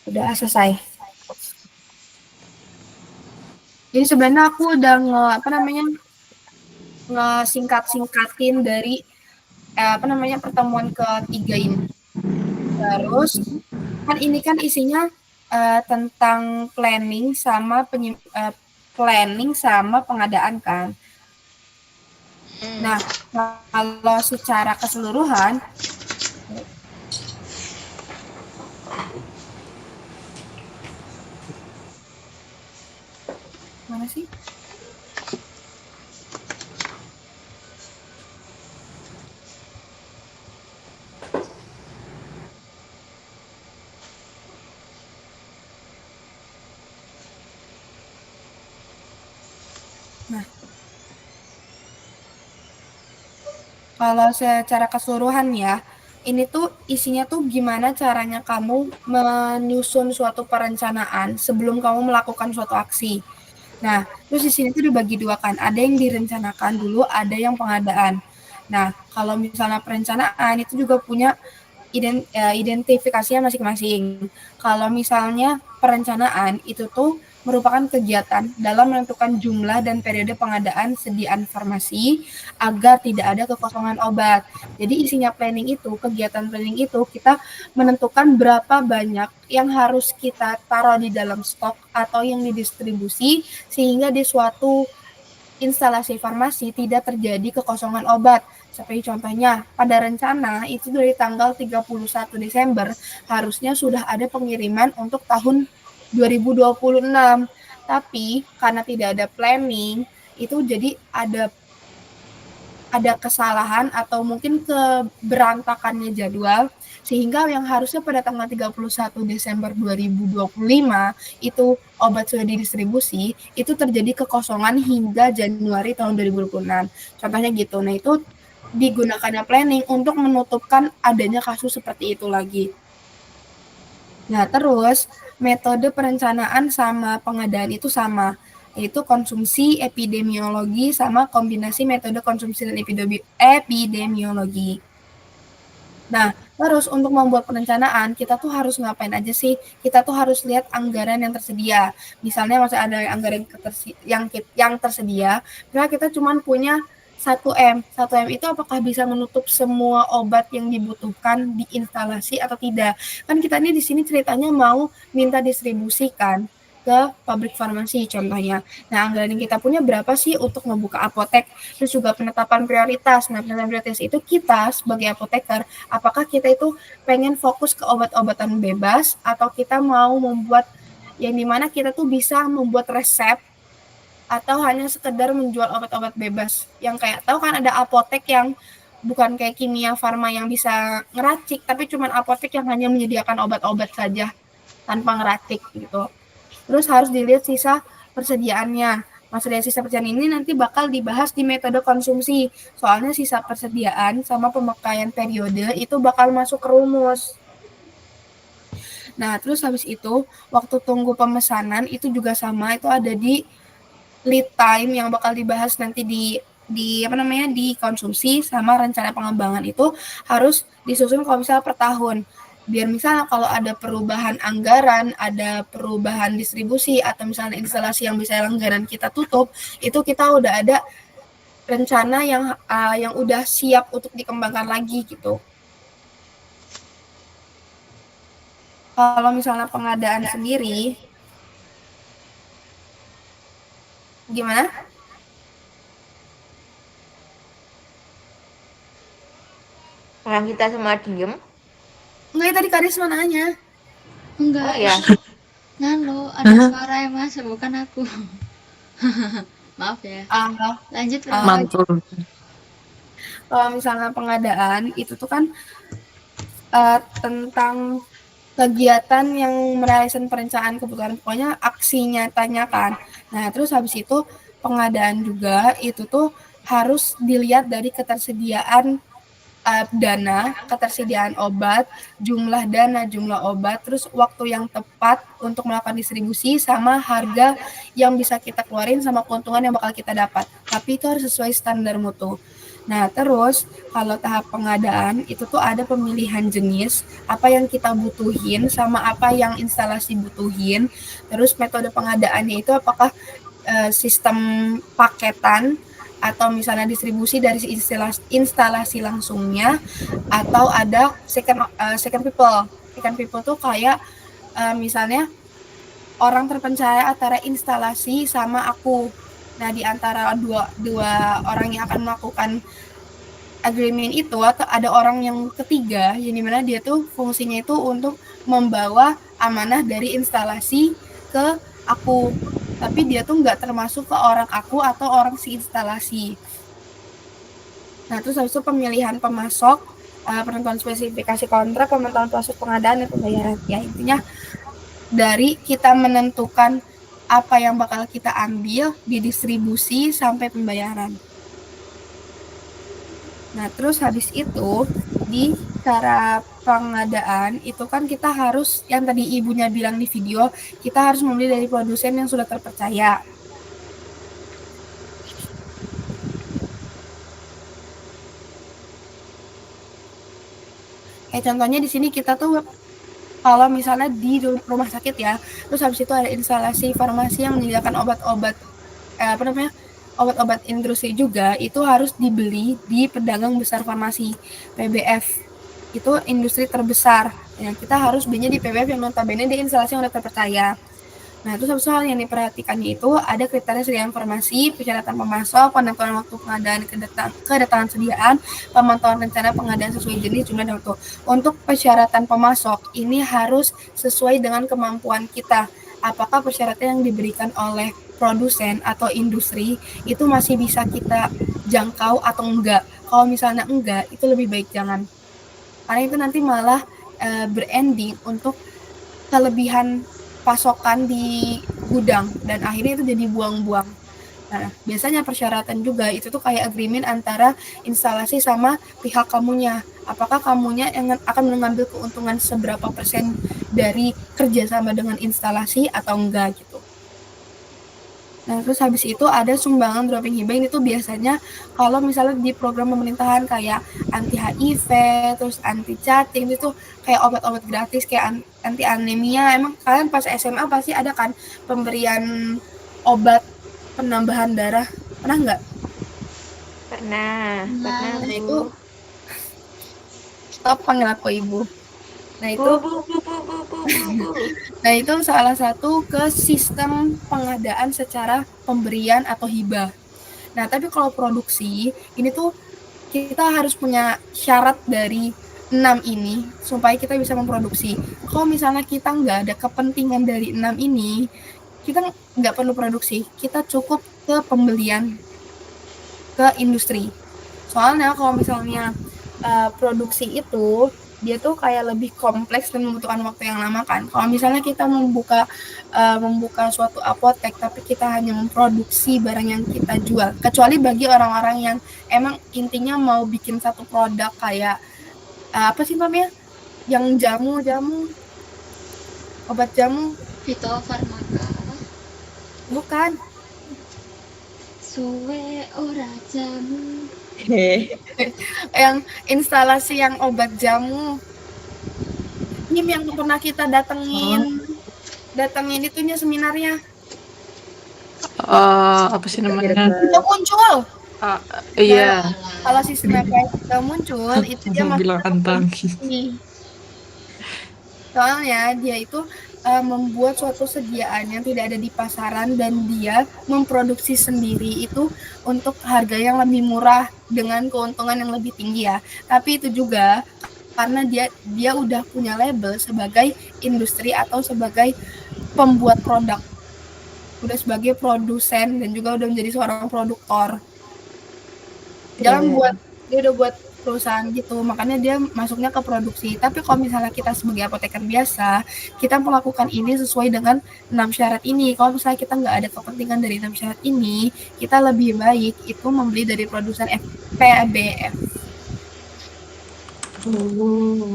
Udah selesai. Jadi sebenarnya aku udah ngesingkatin dari pertemuan ketiga ini. Terus kan ini kan isinya tentang planning sama pengadaan kan. Nah, kalau secara keseluruhan mana sih? Nah, kalau secara keseluruhan ya, ini tuh isinya tuh gimana caranya kamu menyusun suatu perencanaan sebelum kamu melakukan suatu aksi. Nah, terus di sini tuh dibagi dua kan, ada yang direncanakan dulu, ada yang pengadaan. Nah, kalau misalnya perencanaan itu juga punya identifikasinya masing-masing. Kalau misalnya perencanaan itu tuh merupakan kegiatan dalam menentukan jumlah dan periode pengadaan sediaan farmasi agar tidak ada kekosongan obat. Jadi isinya kegiatan planning itu kita menentukan berapa banyak yang harus kita taruh di dalam stok atau yang didistribusi sehingga di suatu instalasi farmasi tidak terjadi kekosongan obat. Seperti contohnya, pada rencana itu dari tanggal 31 Desember harusnya sudah ada pengiriman untuk tahun 2026. Tapi karena tidak ada planning, itu jadi ada kesalahan atau mungkin keberantakannya jadwal sehingga yang harusnya pada tanggal 31 Desember 2025 itu obat sudah didistribusi, itu terjadi kekosongan hingga Januari tahun 2026. Contohnya gitu. Nah, itu digunakannya planning untuk menutupkan adanya kasus seperti itu lagi. Nah, terus metode perencanaan sama pengadaan itu sama, yaitu konsumsi, epidemiologi, sama kombinasi metode konsumsi dan epidemiologi. Nah, terus untuk membuat perencanaan, kita tuh harus ngapain aja sih? Kita tuh harus lihat anggaran yang tersedia. Misalnya masih ada anggaran yang tersedia, misalnya kita cuma punya 1M. 1M itu apakah bisa menutup semua obat yang dibutuhkan di instalasi atau tidak? Kan kita ini di sini ceritanya mau minta distribusikan ke pabrik farmasi contohnya. Nah, anggaran yang kita punya berapa sih untuk membuka apotek? Terus juga penetapan prioritas. Nah, penetapan prioritas itu kita sebagai apoteker, apakah kita itu pengen fokus ke obat-obatan bebas atau kita mau membuat yang dimana kita tuh bisa membuat resep atau hanya sekedar menjual obat-obat bebas yang kayak tahu kan ada apotek yang bukan kayak kimia farma yang bisa ngeracik tapi cuma apotek yang hanya menyediakan obat-obat saja tanpa ngeracik gitu. Terus harus dilihat sisa persediaannya. Masalah sisa persediaan ini nanti bakal dibahas di metode konsumsi. Soalnya sisa persediaan sama pemakaian periode itu bakal masuk ke rumus. Nah, terus habis itu waktu tunggu pemesanan itu juga sama, itu ada di lead time yang bakal dibahas nanti di konsumsi sama rencana pengembangan itu harus disusun kalau misalnya per tahun. Biar misalnya kalau ada perubahan anggaran, ada perubahan distribusi atau misalnya instalasi yang bisa anggaran kita tutup, itu kita udah ada rencana yang udah siap untuk dikembangkan lagi gitu. Kalau misalnya pengadaan sendiri, gimana? Orang kita semua diem. Enggak, tadi Karisma nanya. Enggak. Oh ya. Lo ada suara ya mas, bukan aku. Maaf ya. Lanjut Mantul. Kalau misalnya pengadaan itu tuh kan tentang kegiatan yang merealisasikan perencanaan kebutuhan pokoknya aksi nyatanya kan. Nah, terus habis itu pengadaan juga itu tuh harus dilihat dari ketersediaan dana, ketersediaan obat, jumlah dana, jumlah obat, terus waktu yang tepat untuk melakukan distribusi sama harga yang bisa kita keluarin sama keuntungan yang bakal kita dapat. Tapi itu harus sesuai standar mutu. Nah, terus kalau tahap pengadaan itu tuh ada pemilihan jenis, apa yang kita butuhin sama apa yang instalasi butuhin. Terus metode pengadaannya itu apakah sistem paketan atau misalnya distribusi dari instalasi langsungnya, atau ada second people. Second people tuh kayak misalnya orang terpercaya antara instalasi sama aku. Nah, di antara dua orang yang akan melakukan agreement itu, atau ada orang yang ketiga, yang dimana dia tuh fungsinya itu untuk membawa amanah dari instalasi ke aku. Tapi dia tuh nggak termasuk ke orang aku atau orang si instalasi. Nah, terus habis itu pemilihan pemasok, penentuan spesifikasi kontrak, pemantauan proses pengadaan dan pembayaran. Ya, intinya dari kita menentukan apa yang bakal kita ambil di distribusi sampai pembayaran. Nah, terus habis itu di cara pengadaan itu kan kita harus, yang tadi ibunya bilang di video, kita harus membeli dari produsen yang sudah terpercaya. Contohnya di sini kita tuh kalau misalnya di rumah sakit ya, terus habis itu ada instalasi farmasi yang menyediakan obat-obat obat-obat industri juga, itu harus dibeli di pedagang besar farmasi, PBF. Itu industri terbesar. Yang kita harus belinya di PBF yang notabene di instalasi yang udah terpercaya. Nah, itu satu hal yang diperhatikannya itu ada kriteria sediaan informasi, persyaratan pemasok, penentuan waktu pengadaan kedatangan sediaan, pemantauan rencana pengadaan sesuai jenis, jumlah, dan waktu. Untuk persyaratan pemasok, ini harus sesuai dengan kemampuan kita. Apakah persyaratan yang diberikan oleh produsen atau industri itu masih bisa kita jangkau atau enggak? Kalau misalnya enggak, itu lebih baik jangan. Karena itu nanti malah berending untuk kelebihan pasokan di gudang dan akhirnya itu jadi buang-buang. Nah, biasanya persyaratan juga itu tuh kayak agreement antara instalasi sama pihak kamunya. Apakah kamunya yang akan mengambil keuntungan seberapa persen dari kerjasama dengan instalasi atau enggak gitu. Nah, terus habis itu ada sumbangan dropping hibah. Ini tuh biasanya kalau misalnya di program pemerintahan kayak anti HIV, terus anti cacing, itu kayak obat-obat gratis kayak anti anemia. Emang kalian pas SMA pasti ada kan pemberian obat penambahan darah? Pernah nggak? Pernah. Nah, itu stop, panggil aku ibu. Nah, itu Nah, itu salah satu ke sistem pengadaan secara pemberian atau hibah. Nah, tapi kalau produksi, ini tuh kita harus punya syarat dari 6 ini supaya kita bisa memproduksi. Kalau misalnya kita nggak ada kepentingan dari 6 ini, kita nggak perlu produksi. Kita cukup ke pembelian ke industri. Soalnya kalau misalnya produksi itu dia tuh kayak lebih kompleks dan membutuhkan waktu yang lama kan. Kalau misalnya kita membuka suatu apotek tapi kita hanya memproduksi barang yang kita jual, kecuali bagi orang-orang yang emang intinya mau bikin satu produk kayak apa sih namanya, yang jamu obat jamu, Fitofarmaka apa? bukan Suwe ora jamu. yang instalasi yang obat jamu. Ini yang pernah kita datengin itunya seminarnya. Apa sih namanya? Itu muncul. Iya. Kalau si snapback udah muncul, itu dia bilang antang. Soalnya dia itu membuat suatu sediaan yang tidak ada di pasaran dan dia memproduksi sendiri itu untuk harga yang lebih murah dengan keuntungan yang lebih tinggi ya. Tapi itu juga karena dia udah punya label sebagai industri atau sebagai pembuat produk, udah sebagai produsen dan juga udah menjadi seorang produktor. Dia udah buat perusahaan gitu, makanya dia masuknya ke produksi. Tapi kalau misalnya kita sebagai apoteker biasa, kita melakukan ini sesuai dengan 6 syarat ini. Kalau misalnya kita nggak ada kepentingan dari 6 syarat ini, kita lebih baik itu membeli dari produsen PBF.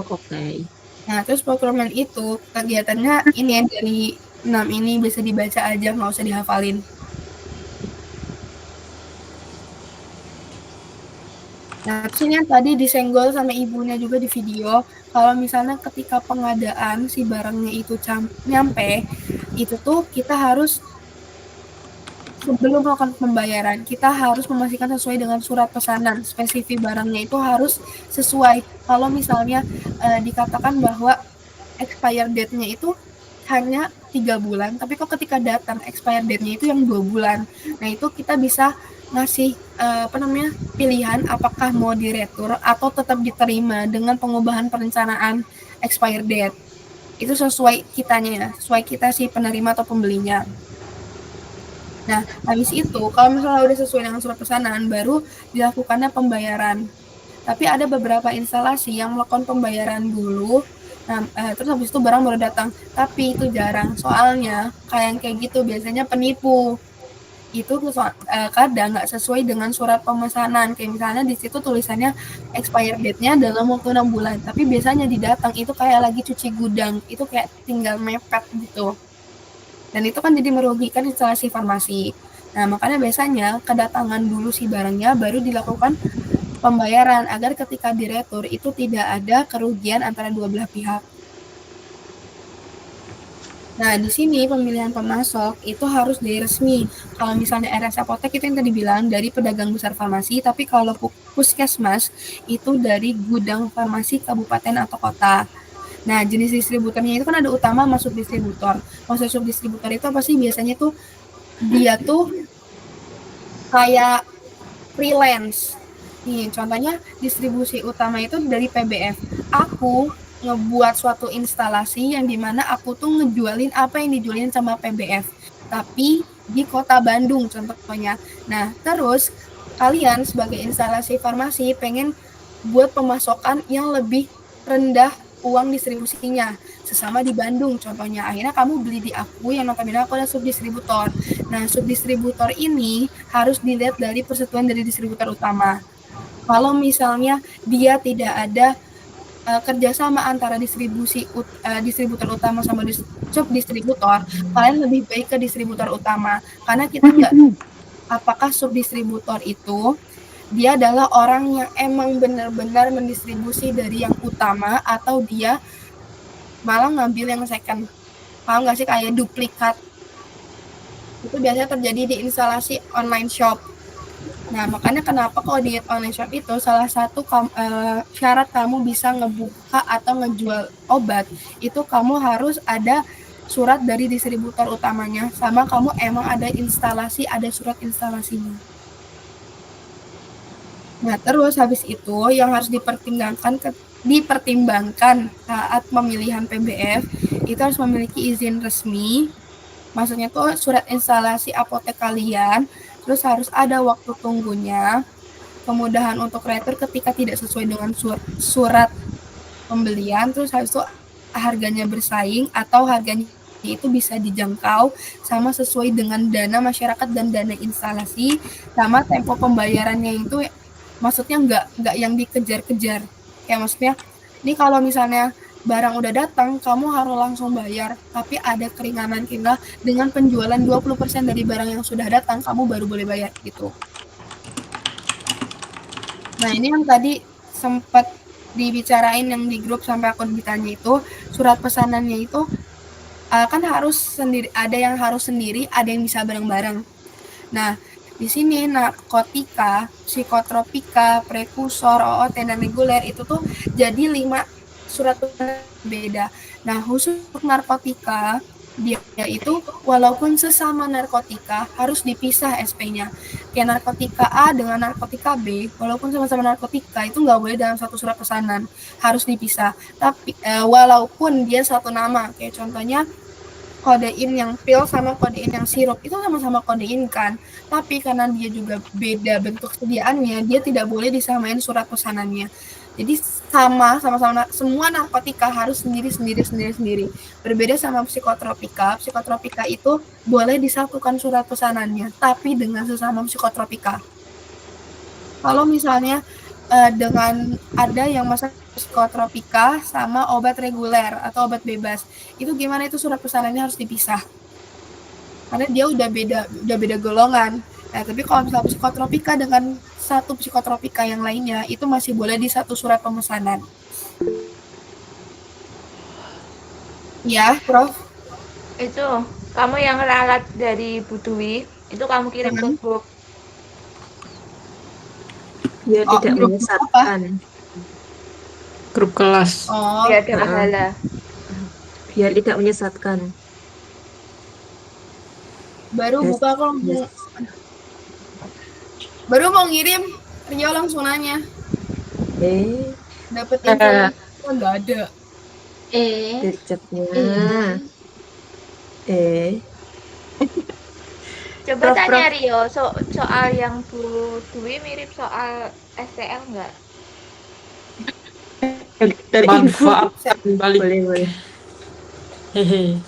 Oke. Nah, terus procurement itu kegiatannya ini yang dari 6 ini bisa dibaca aja, nggak usah dihafalin. Nah, terus ini yang tadi disenggol sama ibunya juga di video, kalau misalnya ketika pengadaan si barangnya itu nyampe, itu tuh kita harus sebelum melakukan pembayaran, kita harus memastikan sesuai dengan surat pesanan, spesifik barangnya itu harus sesuai. Kalau misalnya dikatakan bahwa expired date-nya itu hanya 3 bulan, tapi kok ketika datang expired date-nya itu yang 2 bulan. Nah, itu kita bisa ngasih pilihan apakah mau diretur atau tetap diterima dengan pengubahan perencanaan expired date. Itu sesuai kitanya, sesuai kita si penerima atau pembelinya. Nah, habis itu kalau misalnya udah sesuai dengan surat pesanan, baru dilakukannya pembayaran. Tapi ada beberapa instalasi yang melakukan pembayaran dulu, terus habis itu barang baru datang. Tapi itu jarang, soalnya kayak gitu biasanya penipu. Itu kadang nggak sesuai dengan surat pemesanan. Kayak misalnya di situ tulisannya expired date-nya dalam waktu 6 bulan, tapi biasanya didatang itu kayak lagi cuci gudang, itu kayak tinggal mepet gitu. Dan itu kan jadi merugikan instalasi farmasi. Nah, makanya biasanya kedatangan dulu si barangnya baru dilakukan pembayaran agar ketika diretur itu tidak ada kerugian antara dua belah pihak. Nah, di sini pemilihan pemasok itu harus dari resmi. Kalau misalnya RS Apotek itu yang tadi bilang dari pedagang besar farmasi, tapi kalau puskesmas itu dari gudang farmasi kabupaten atau kota. Nah, jenis distributornya itu kan ada utama sama subdistributor. Maksud subdistributor itu apa sih? Biasanya tuh dia tuh kayak freelance. Nih, contohnya distribusi utama itu dari PBF. Aku ngebuat suatu instalasi yang dimana aku tuh ngejualin apa yang dijualin sama PBF. Tapi di kota Bandung contohnya. Nah, terus kalian sebagai instalasi farmasi pengen buat pemasokan yang lebih rendah uang distribusinya sesama di Bandung contohnya, akhirnya kamu beli di aku yang notabene aku ada subdistributor. Nah, subdistributor ini harus dilihat dari persetujuan dari distributor utama. Kalau misalnya dia tidak ada kerjasama antara distributor utama sama subdistributor, kalian lebih baik ke distributor utama karena kita nggak apakah subdistributor itu dia adalah orang yang emang benar-benar mendistribusi dari yang utama atau dia malah ngambil yang second. Paham nggak sih, kayak duplikat. Itu biasanya terjadi di instalasi online shop. Nah, makanya kenapa kalau di online shop itu salah satu syarat kamu bisa ngebuka atau ngejual obat, itu kamu harus ada surat dari distributor utamanya, sama kamu emang ada instalasi, ada surat instalasinya. Nah, terus habis itu yang harus dipertimbangkan saat pemilihan PBF itu harus memiliki izin resmi, maksudnya tuh surat instalasi apotek kalian, terus harus ada waktu tunggunya, kemudahan untuk retur ketika tidak sesuai dengan surat pembelian, terus habis itu harganya bersaing atau harganya itu bisa dijangkau sama sesuai dengan dana masyarakat dan dana instalasi, sama tempo pembayarannya itu maksudnya nggak yang dikejar-kejar. Kayak maksudnya, ini kalau misalnya barang udah datang, kamu harus langsung bayar, tapi ada keringanan kita dengan penjualan 20% dari barang yang sudah datang, kamu baru boleh bayar gitu. Nah, ini yang tadi sempat dibicarain yang di grup sampai aku ditanya itu, surat pesanannya itu kan harus sendiri, ada yang harus sendiri, ada yang bisa bareng-bareng. Nah, di sini narkotika, psikotropika, prekursor, OOT, dan reguler itu tuh jadi 5 surat beda. Nah, khusus untuk narkotika, dia itu walaupun sesama narkotika harus dipisah SP-nya. Kayak narkotika A dengan narkotika B, walaupun sama-sama narkotika itu nggak boleh dalam satu surat pesanan, harus dipisah. Tapi walaupun dia satu nama, kayak contohnya kodein yang pil sama kodein yang sirup itu sama-sama kodein kan, tapi karena dia juga beda bentuk sediaannya, dia tidak boleh disamain surat pesanannya. Jadi sama-sama semua narkotika harus sendiri. Berbeda sama psikotropika. Psikotropika itu boleh disatukan surat pesanannya, tapi dengan sesama psikotropika. Kalau misalnya dengan ada yang masa psikotropika sama obat reguler atau obat bebas, itu gimana, itu surat pesanannya harus dipisah karena dia udah beda golongan. Nah, tapi kalau misalnya psikotropika dengan satu psikotropika yang lainnya itu masih boleh di satu surat pemesanan. Ya, Prof. Itu kamu yang ralat dari Bu Dwi, itu kamu kirim ke grup. Biar Oh, tidak grup menyesatkan. Grup kelas. Oh, Biar ada pahala. Biar tidak menyesatkan. baru Yes. buka kok. Baru mau ngirim, Rio langsung nanya. Dapet info nggak ada. Gercepnya. Coba tanya Rio, soal yang Bu Dwi mirip soal STL nggak? Dari Manfaat balik. boleh. Hehe.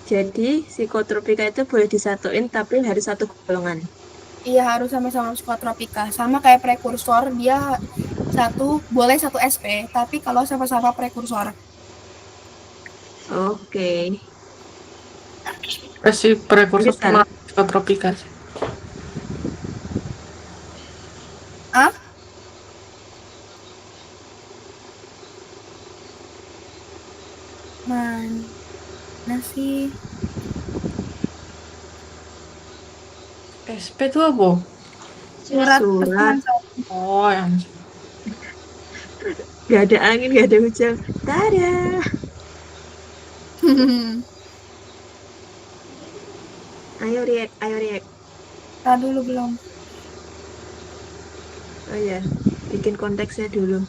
Jadi psikotropika itu boleh disatuin tapi harus satu golongan. Iya, harus sama-sama psikotropika. Sama kayak prekursor, dia boleh satu SP, tapi kalau sama-sama prekursor. Oke. Prekursor sama psikotropika. Mana sih? SP itu apa? Surat. Oh, yang Gak ada angin, gak ada hujan. Tada. Ayo react. Dulu belum. Oh ya, bikin konteksnya dulu.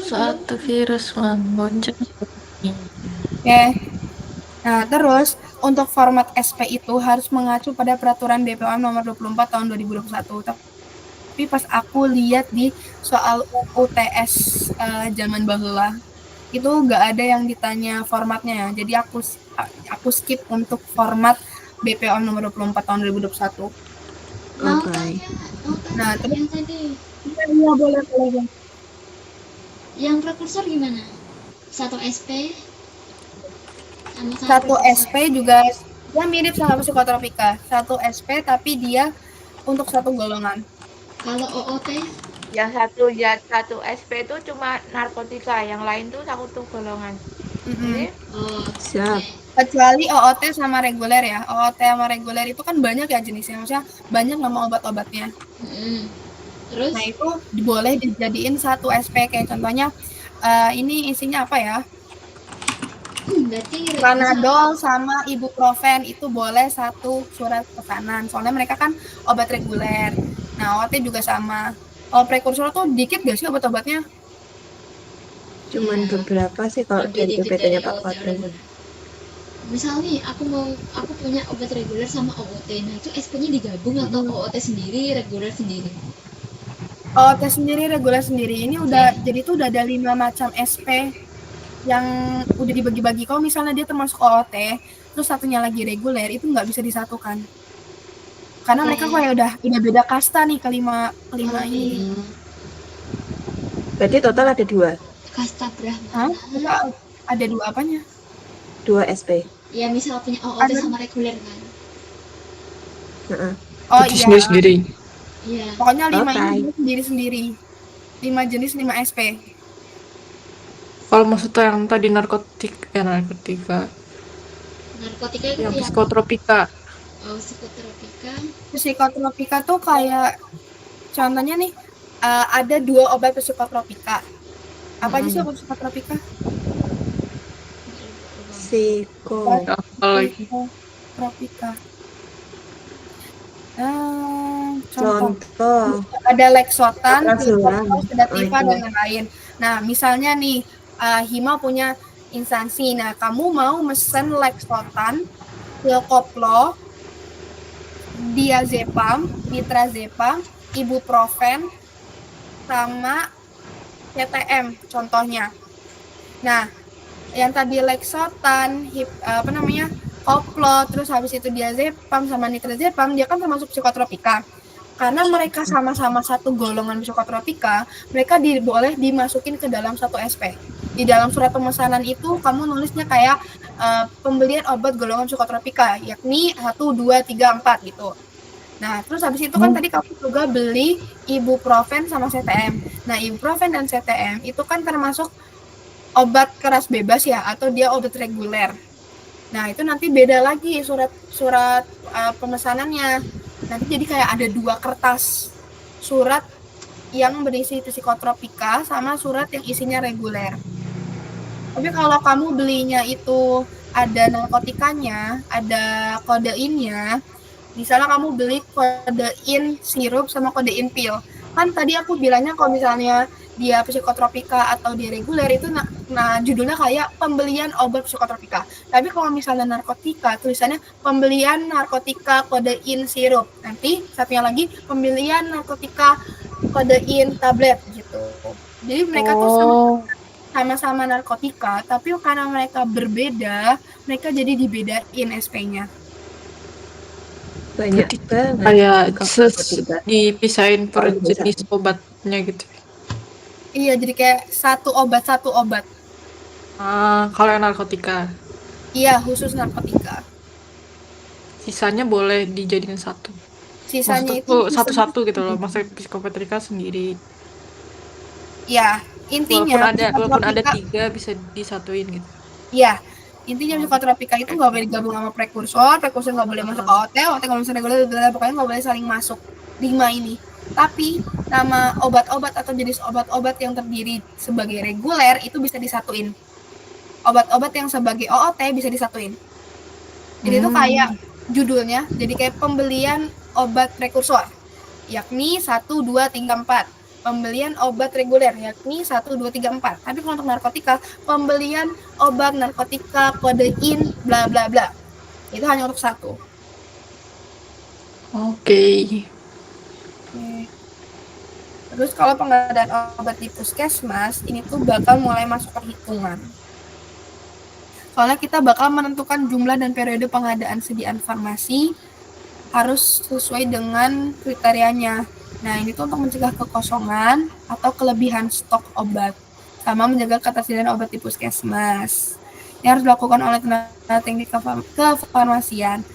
satu virus menggoncang. Oke. Nah, terus untuk format SP itu harus mengacu pada peraturan BPOM nomor 24 tahun 2021. Tapi pas aku lihat di soal UTS zaman baheula, itu nggak ada yang ditanya formatnya. Jadi aku skip untuk format BPOM nomor 24 tahun 2021. Oke. Nah, terus yang tadi. Iya, boleh. Yang prekursor gimana? Satu SP? Satu SP juga dia mirip sama psikotropika. Satu SP tapi dia untuk satu golongan. Kalau OOT? Yang satu SP itu cuma narkotika, yang lain tuh satu golongan. Siap. Kecuali OOT sama reguler ya. OOT sama reguler itu kan banyak ya jenisnya, maksudnya banyak nama obat-obatnya. Terus? Nah, itu boleh dijadiin satu SP, kayak contohnya ini isinya apa ya? Panadol sama ibuprofen itu boleh satu surat pesanan, soalnya mereka kan obat reguler. Nah, OOT juga sama. Kalau prekursor tuh dikit gak sih obat-obatnya? Cuman beberapa sih kalau dari PPT-nya Pak Fadlan. Misalnya aku punya obat reguler sama OOT, nah itu SP-nya digabung atau OOT sendiri, reguler sendiri? OOT sendiri, reguler sendiri. Ini jadi tuh udah ada 5 macam SP yang udah dibagi-bagi. Kalau misalnya dia termasuk OOT, terus satunya lagi reguler, itu nggak bisa disatukan. Karena mereka kayak udah beda kasta nih kelima ini. Berarti total ada 2. Kasta berapa? Ada 2 apanya? 2 SP. Ya misal punya OOT sama reguler kan. Oh iya. Sendiri-sendiri. Iya. Pokoknya 5 ini sendiri-sendiri. 5 jenis 5 SP. Kalau maksudnya yang tadi narkotika itu yang psikotropika. Oh, psikotropika. Psikotropika tuh kayak contohnya nih, ada 2 obat psikotropika. Apa aja sih obat psikotropika? Psikotropika. Contoh ada Lexotan, sedativa dan lain-lain. Nah, misalnya nih Hima punya instansi. Nah, kamu mau mesen Lexotan, Pilkoplo, Diazepam, Nitrazepam, Ibuprofen, sama CTM contohnya. Nah, yang tadi Lexotan, koplo, terus habis itu diazepam sama nitrazepam, dia kan termasuk psikotropika. Karena mereka sama-sama satu golongan psikotropika, mereka boleh dimasukin ke dalam satu SP. Di dalam surat pemesanan itu kamu nulisnya kayak pembelian obat golongan psikotropika, yakni 1, 2, 3, 4 gitu. Nah, terus habis itu kan tadi kamu juga beli ibuprofen sama CTM. Nah, ibuprofen dan CTM itu kan termasuk obat keras bebas ya, atau dia obat reguler. Nah, itu nanti beda lagi surat pemesanannya. Nanti jadi kayak ada 2 kertas surat yang berisi psikotropika sama surat yang isinya reguler. Tapi kalau kamu belinya itu ada narkotikanya, ada kodeinnya, misalnya kamu beli kodein sirup sama kodein pil. Kan tadi aku bilangnya kalau misalnya dia psikotropika atau dia reguler itu nah judulnya kayak pembelian obat psikotropika. Tapi kalau misalnya narkotika tulisannya pembelian narkotika kodein sirup. Nanti satunya lagi pembelian narkotika kodein tablet gitu. Jadi mereka tuh sama-sama narkotika, tapi karena mereka berbeda, mereka jadi dibedain SP-nya. Banyak banget. Kayak kalau narkotika. dipisahin per Kalau jenis obatnya gitu. Iya, jadi kayak satu obat. Kalau yang narkotika, Iya, khusus narkotika. sisanya boleh dijadiin satu. Sisanya Maksudnya itu tuh satu-satu gitu loh. Maksudnya psikopatrika sendiri. ya, intinya Walaupun ada psikotropika, 3 bisa disatuin gitu. ya, intinya psikotropika itu nggak boleh digabung sama prekursor nggak boleh masuk ke OT kalau misalnya reguler, pokoknya nggak boleh saling masuk 5 ini. Tapi nama obat-obat atau jenis obat-obat yang terdiri sebagai reguler itu bisa disatuin. Obat-obat yang sebagai OOT bisa disatuin. Jadi itu kayak judulnya, jadi kayak pembelian obat prekursor, yakni 1, 2, 3, 4. Pembelian obat reguler, yakni 1, 2, 3, 4. Tapi kalau untuk narkotika, pembelian obat narkotika kodein bla bla bla. Itu hanya untuk satu. Oke. Terus kalau pengadaan obat di puskesmas, ini tuh bakal mulai masuk perhitungan. Soalnya kita bakal menentukan jumlah dan periode pengadaan sediaan farmasi harus sesuai dengan kriterianya. Nah, ini tuh untuk mencegah kekosongan atau kelebihan stok obat, sama menjaga ketersediaan obat di puskesmas. Ini harus dilakukan oleh tenaga teknik kefarmasian.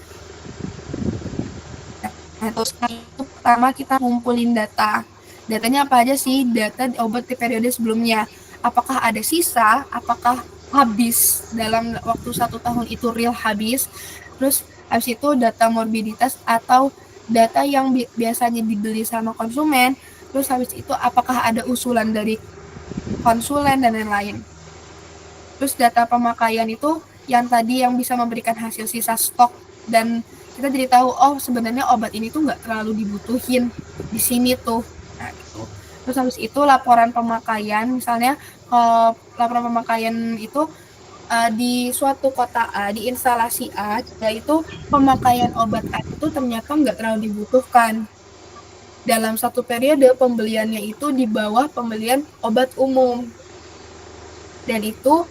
Nah, terus itu pertama kita ngumpulin data. Datanya apa aja sih? Data obat di periode sebelumnya. Apakah ada sisa? Apakah habis dalam waktu 1 tahun itu real habis? Terus habis itu data morbiditas atau data yang biasanya dibeli sama konsumen. Terus habis itu apakah ada usulan dari konsulen dan lain-lain. Terus data pemakaian itu yang tadi yang bisa memberikan hasil sisa stok, dan kita jadi tahu oh sebenarnya obat ini tuh nggak terlalu dibutuhin di sini tuh. Nah, gitu. Terus habis itu laporan pemakaian, misalnya laporan pemakaian itu di suatu kota A, di instalasi A, yaitu pemakaian obat A itu ternyata nggak terlalu dibutuhkan. Dalam satu periode pembeliannya itu di bawah pembelian obat umum. Dan itu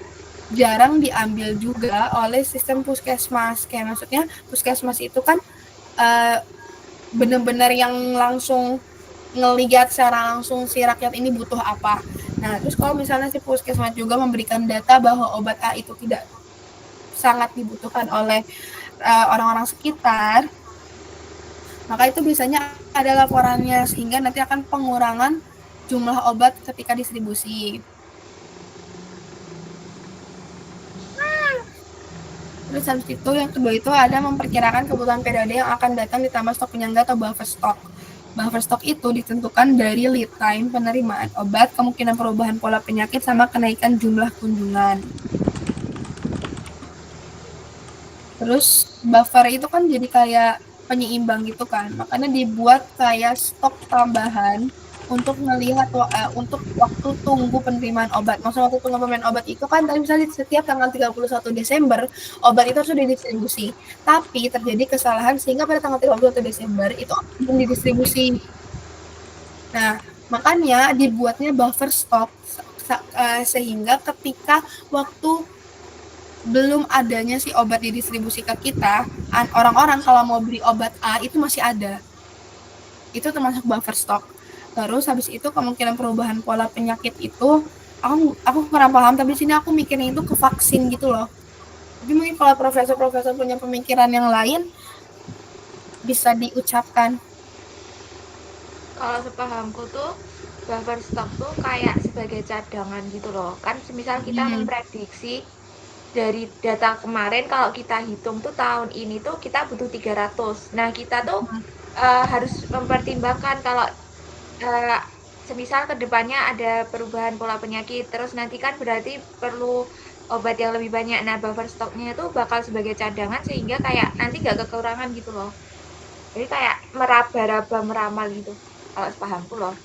jarang diambil juga oleh sistem puskesmas. Kayak maksudnya puskesmas itu kan benar-benar yang langsung ngelihat secara langsung si rakyat ini butuh apa. Nah, terus kalau misalnya si puskesmas juga memberikan data bahwa obat A itu tidak sangat dibutuhkan oleh orang-orang sekitar, maka itu biasanya ada laporannya, sehingga nanti akan pengurangan jumlah obat ketika distribusi. Terus habis itu yang kedua itu ada memperkirakan kebutuhan periode yang akan datang ditambah stok penyangga atau buffer stock. Buffer stock itu ditentukan dari lead time penerimaan obat, kemungkinan perubahan pola penyakit, sama kenaikan jumlah kunjungan. Terus buffer itu kan jadi kayak penyeimbang gitu kan, makanya dibuat kayak stok tambahan untuk melihat untuk waktu tunggu penerimaan obat. Maksudnya waktu tunggu penerimaan obat itu kan tadi misalnya setiap tanggal 31 Desember obat itu sudah didistribusi. Tapi terjadi kesalahan sehingga pada tanggal 31 Desember itu belum didistribusi. Nah, makanya dibuatnya buffer stock sehingga ketika waktu belum adanya si obat didistribusi ke kita, orang-orang kalau mau beli obat A itu masih ada. Itu termasuk buffer stock. Terus habis itu kemungkinan perubahan pola penyakit itu aku kurang paham, tapi di sini aku mikirnya itu ke vaksin gitu loh. Jadi mungkin kalau profesor-profesor punya pemikiran yang lain bisa diucapkan. Kalau sepahamku tuh buffer stock tuh kayak sebagai cadangan gitu loh. Kan semisal kita memprediksi dari data kemarin kalau kita hitung tuh tahun ini tuh kita butuh 300. Nah, kita tuh harus mempertimbangkan kalau semisal kedepannya ada perubahan pola penyakit, terus nanti kan berarti perlu obat yang lebih banyak. Nah, buffer stoknya itu bakal sebagai cadangan sehingga kayak nanti nggak kekurangan gitu loh. Jadi kayak meraba-raba meramal gitu, kalau sepahamku loh.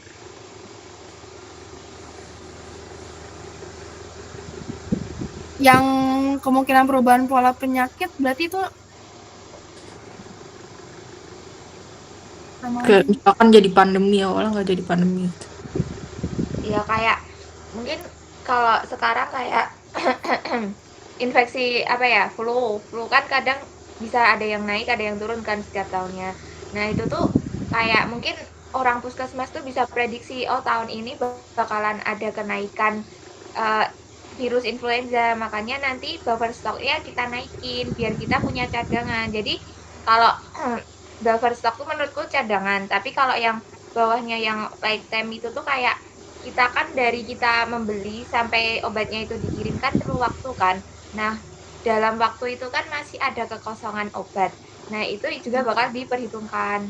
Yang kemungkinan perubahan pola penyakit berarti itu Kayak misalkan jadi pandemi, awalnya nggak jadi pandemi. Ya kayak mungkin kalau sekarang kayak infeksi apa ya, flu kan kadang bisa ada yang naik ada yang turun kan setiap tahunnya. Nah itu tuh kayak mungkin orang puskesmas tuh bisa prediksi, oh tahun ini bakalan ada kenaikan virus influenza, makanya nanti buffer stocknya kita naikin biar kita punya cadangan. Jadi kalau buffer stock tuh menurutku cadangan, tapi kalau yang bawahnya yang lifetime itu tuh kayak kita kan dari kita membeli sampai obatnya itu dikirimkan perlu waktu kan. Nah, dalam waktu itu kan masih ada kekosongan obat. Nah, itu juga bakal diperhitungkan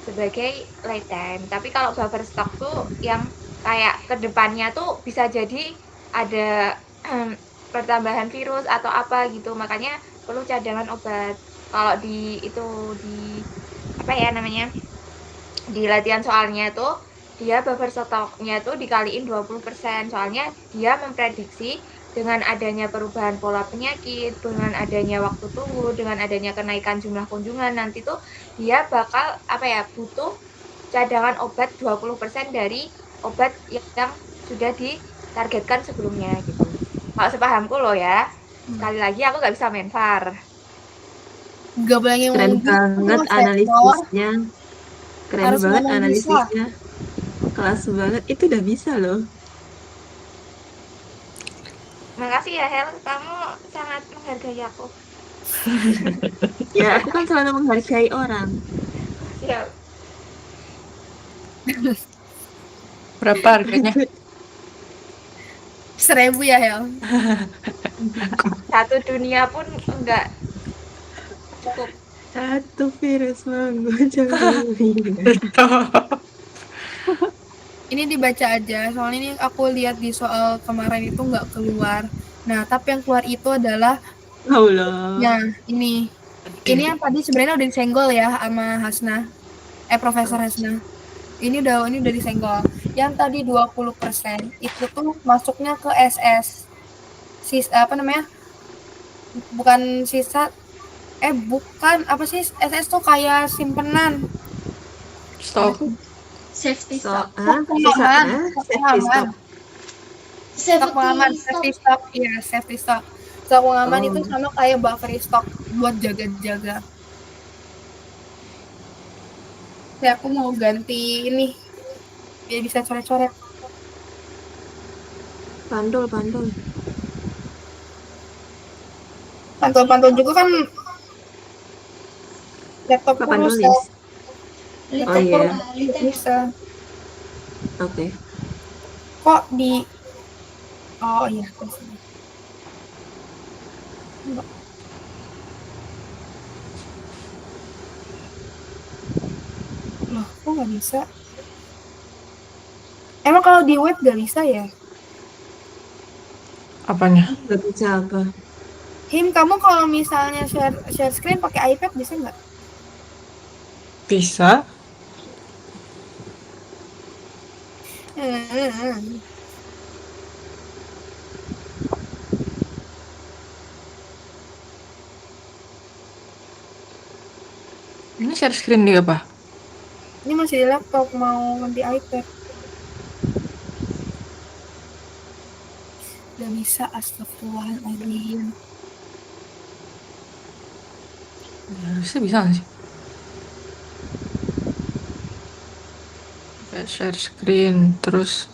sebagai lifetime. Tapi kalau buffer stock tuh yang kayak kedepannya tuh bisa jadi ada pertambahan virus atau apa gitu. Makanya perlu cadangan obat. Kalau di apa ya namanya? Di latihan soalnya tuh dia buffer stoknya tuh dikaliin 20%, soalnya dia memprediksi dengan adanya perubahan pola penyakit, dengan adanya waktu tunggu, dengan adanya kenaikan jumlah kunjungan, nanti tuh dia bakal apa ya, butuh cadangan obat 20% dari obat yang sudah ditargetkan sebelumnya gitu. Kalau sepahamku loh ya, sekali lagi aku nggak bisa main VAR. Gak boleh Keren banget analisisnya. Keren Harus banget ngomong analisisnya. Kelas banget, itu udah bisa loh. Makasih ya Hel, kamu sangat menghargai aku. Ya, aku kan selalu menghargai orang. Siap. Berapa harganya? 1.000 ya Hel. Satu dunia pun enggak cukup. Satu virus mengguncang dunia. Ini dibaca aja, soalnya ini aku lihat di soal kemarin itu nggak keluar. Nah, tapi yang keluar itu adalah Allah. nah, ini yang tadi sebenarnya udah disenggol ya sama Hasna. Profesor Hasna. Ini udah disenggol. Yang tadi 20% itu tuh masuknya ke SS. Apa namanya? Bukan sisa bukan apa sih, SS tuh kayak simpenan. Stok. Safety stock. Stok pengaman, safety stock. Iya, safety stock. Stok pengaman itu sama kayak buffer stock buat jaga-jaga. Ya, aku mau ganti ini biar bisa coret-coret. Pandol. Pantun juga kan laptop Kapan rusak. nulis? Laptop iya. bisa. Oke. Kok di oh iya kesini. Enggak. Loh, kok nggak bisa? Emang kalau di web nggak bisa ya? Apanya? Gak bisa apa? Him, kamu kalau misalnya share screen pakai iPad bisa nggak? Bisa. Ini share screen di apa? Ini masih di laptop, mau ganti iPad. Gak bisa, astagfirullahaladzim. Ya, harusnya bisa nggak sih? Kayak share screen, terus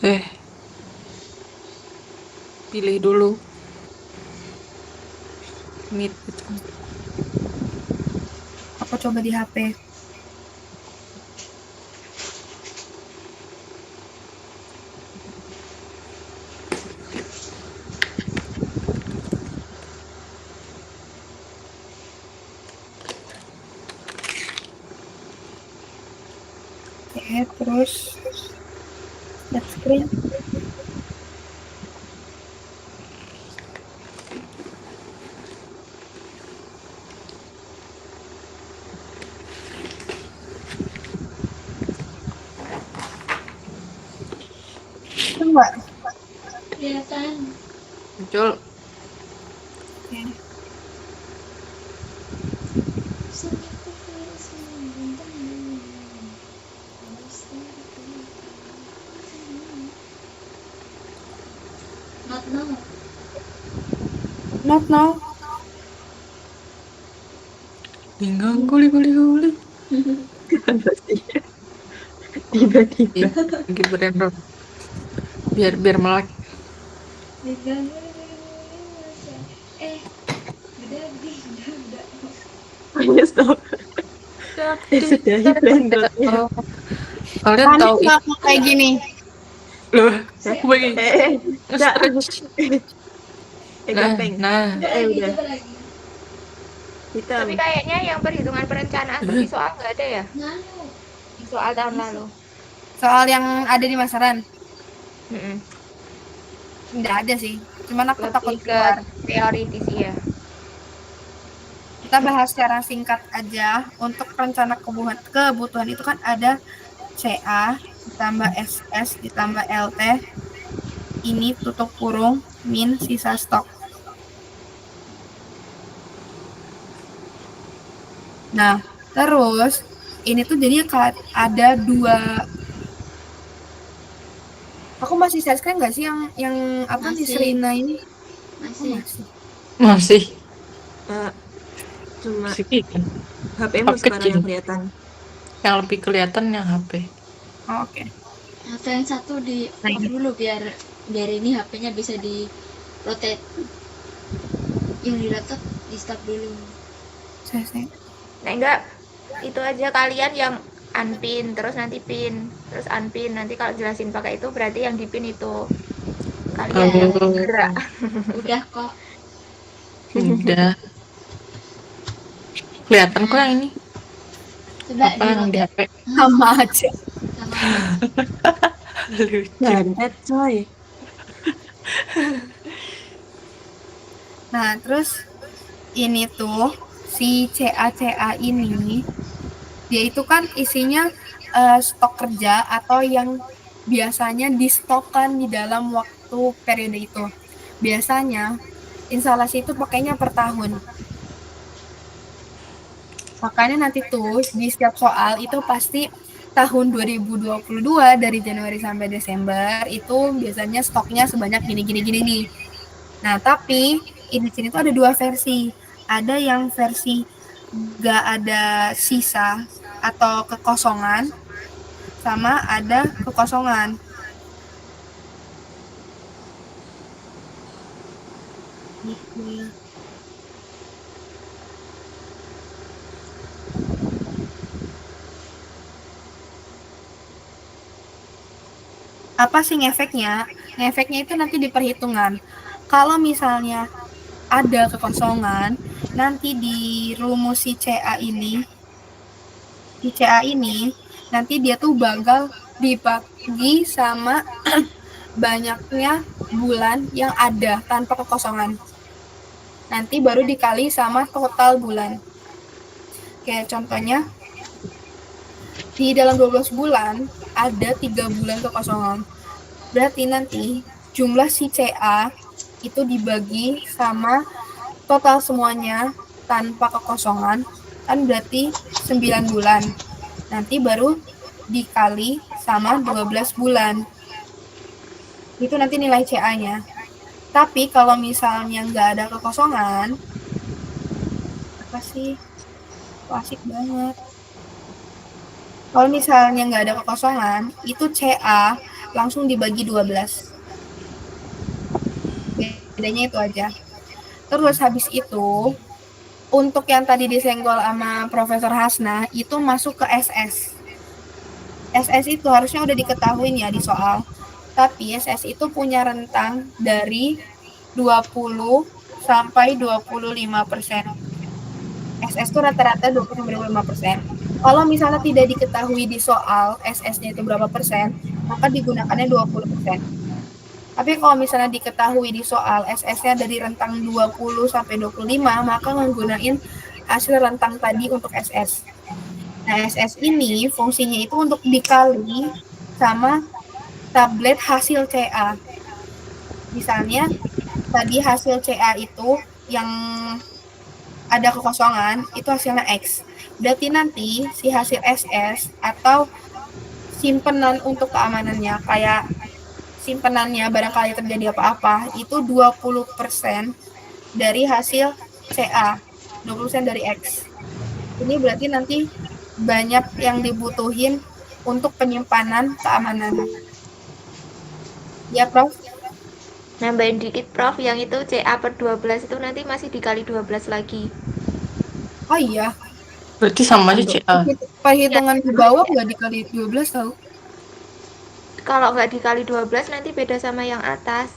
pilih dulu meet gitu. Aku coba di HP. Oke, terus share screen. Coba. Kelihatan. Muncul. Oke. Not now. Not now. Tinggal guli. Kenapa sih? Tiba-tiba. Lagi berendor. Biar melek. Udah. Stop. Sudahi blendotnya. Oh, kalian Panik tahu nggak aku kayak gini? loh? Aku pengen Cak. nge-stretch. Gampang. Nah, Udah. Hitam. Tapi kayaknya yang perhitungan perencanaan tuh di soal nggak ada ya? Nganu. Di soal tahun lalu. Soal yang ada di Masaran? Mm-mm. Nggak ada sih. Cuman aku takut Lebih ke keluar. teori sih ya. Kita bahas secara singkat aja. Untuk rencana kebutuhan itu kan ada CA ditambah SS ditambah LT. Ini tutup kurung min sisa stok. Nah, terus ini tuh jadi ada dua. Aku masih share screen nggak sih yang apa di Masih. Serena ini? Masih. masih Cuma sedikit. HP-mu Hap sekarang kecil. yang kelihatan. Yang lebih kelihatan yang HP. Oh, oke. HP yang satu di off dulu biar ini HP-nya bisa di rotate. Yang di laptop di stop dulu. Saya. Nah enggak, itu aja kalian yang unpin terus nanti pin terus unpin, nanti kalau jelasin pakai itu berarti yang dipin itu kalian yang gerak. Udah kok. Udah. Kelihatan kok yang ini. Coba Apa yang di HP? Sama aja. sama. Lucu. Jantet coy. Nah, terus ini tuh si CA ini dia itu kan isinya stok kerja atau yang biasanya distokkan di dalam waktu periode itu. Biasanya instalasi itu pakainya per tahun. Makanya nanti tuh di setiap soal itu pasti tahun 2022 dari Januari sampai Desember itu biasanya stoknya sebanyak gini nih. Nah, tapi di sini tuh ada dua versi. Ada yang versi nggak ada sisa atau kekosongan, sama ada kekosongan. Apa sih ngefeknya? Ngefeknya itu nanti di perhitungan. Kalau misalnya ada kekosongan, nanti di rumus si CA ini, nanti dia tuh bakal dibagi sama banyaknya bulan yang ada tanpa kekosongan. Nanti baru dikali sama total bulan. Kayak contohnya, di dalam 12 bulan, ada 3 bulan kekosongan. Berarti nanti jumlah si CA itu dibagi sama total semuanya tanpa kekosongan, kan berarti 9 bulan. Nanti baru dikali sama 12 bulan. Itu nanti nilai CA-nya. Tapi kalau misalnya nggak ada kekosongan, apa sih? Klasik banget. Kalau misalnya nggak ada kekosongan, itu CA langsung dibagi 12. Bedanya itu aja. Terus habis itu, untuk yang tadi disenggol sama Profesor Hasna, itu masuk ke SS. SS itu harusnya udah diketahui ya di soal. Tapi SS itu punya rentang dari 20 sampai 25%. SS itu rata-rata 20-25%. Kalau misalnya tidak diketahui di soal SS-nya itu berapa persen, maka digunakannya 20%. Tapi kalau misalnya diketahui di soal SS-nya dari rentang 20 sampai 25, maka menggunakan hasil rentang tadi untuk SS. Nah, SS ini fungsinya itu untuk dikali sama tablet hasil CA. Misalnya, tadi hasil CA itu yang ada kekosongan, itu hasilnya X. Berarti nanti si hasil SS atau simpenan untuk keamanannya, kayak simpenannya barangkali terjadi apa-apa, itu 20% dari hasil CA, 20% dari X. Ini berarti nanti banyak yang dibutuhin untuk penyimpanan keamanan. Ya, Prof? Nambahin dikit Prof, yang itu CA per 12 itu nanti masih dikali 12 lagi. Oh iya. Berarti sama aja CA. Perhitungan di bawah nggak dikali 12 tahu? Kalau nggak dikali 12 nanti beda sama yang atas.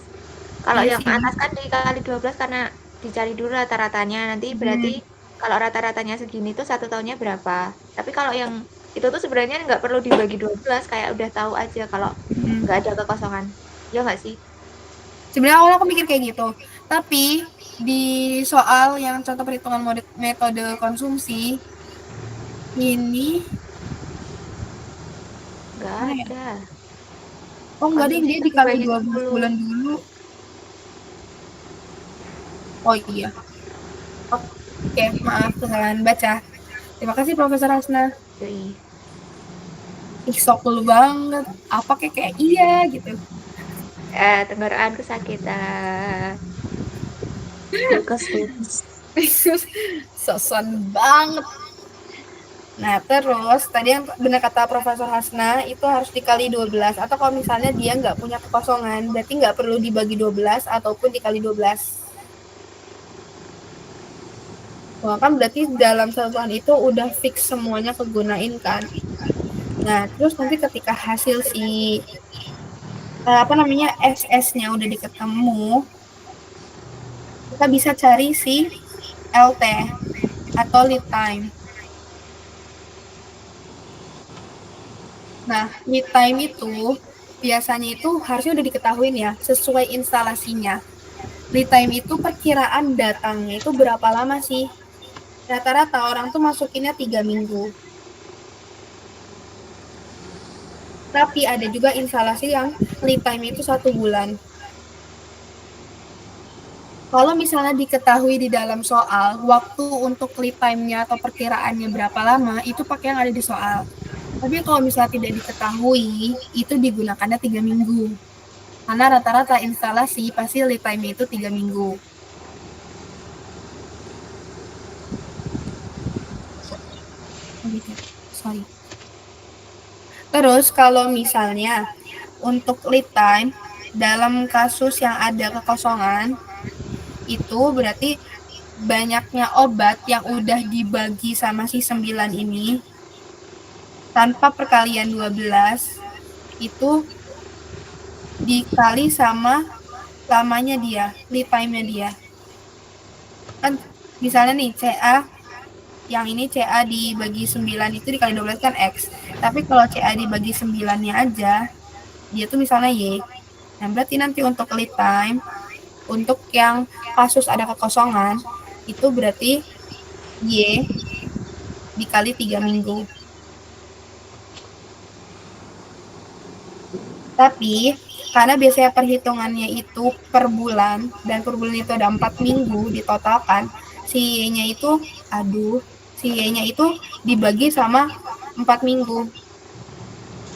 Kalau Iya yang sih. atas kan dikali 12 karena dicari dulu rata-ratanya. Nanti berarti kalau rata-ratanya segini tuh 1 tahunnya berapa. Tapi kalau yang itu tuh sebenarnya nggak perlu dibagi 12, kayak udah tahu aja kalau nggak ada kekosongan. Ya nggak sih? Sebenarnya awalnya aku mikir kayak gitu. Tapi di soal yang contoh perhitungan metode konsumsi ini Nggak mana ya? ada. Oh enggak deh, Konsumsi dia itu dikali dibagi 12 10. bulan dulu. Oh iya. Oke, maaf kesalahan baca. Terima kasih Profesor Hasna. Yoi. Ih, sokul banget. Apa kayak iya gitu. Tenggorokan kesakitan. Lukas. Soson banget. Nah, terus tadi yang benar kata Profesor Hasna itu harus dikali 12. Atau kalau misalnya dia nggak punya kekosongan, berarti nggak perlu dibagi 12 ataupun dikali 12. Wah, kan berarti dalam satuan itu udah fix semuanya kegunain kan. Nah, terus nanti ketika hasil si SS-nya udah diketemu, kita bisa cari si LT atau lead time. Nah, lead time itu biasanya itu harusnya udah diketahui ya, sesuai instalasinya. Lead time itu perkiraan datangnya itu berapa lama sih? Rata-rata orang tuh masukinnya 3 minggu. Tapi ada juga instalasi yang lead time itu 1 bulan. Kalau misalnya diketahui di dalam soal, waktu untuk lead time-nya atau perkiraannya berapa lama, itu pakai yang ada di soal. Tapi kalau misalnya tidak diketahui, itu digunakannya 3 minggu. Karena rata-rata instalasi pasti lead time-nya itu 3 minggu. Sorry. Terus kalau misalnya untuk lead time, dalam kasus yang ada kekosongan, itu berarti banyaknya obat yang udah dibagi sama si 9 ini tanpa perkalian 12 itu dikali sama lamanya dia, lead time-nya dia. Kan misalnya nih CA yang ini CA dibagi 9 itu dikali 12 kan X. Tapi kalau CA dibagi 9-nya aja, dia tuh misalnya Y. Nah, berarti nanti untuk lead time untuk yang kasus ada kekosongan itu berarti Y dikali 3 minggu. Tapi karena biasanya perhitungannya itu per bulan dan per bulan itu ada 4 minggu ditotalkan, si Y-nya itu dibagi sama 4 minggu.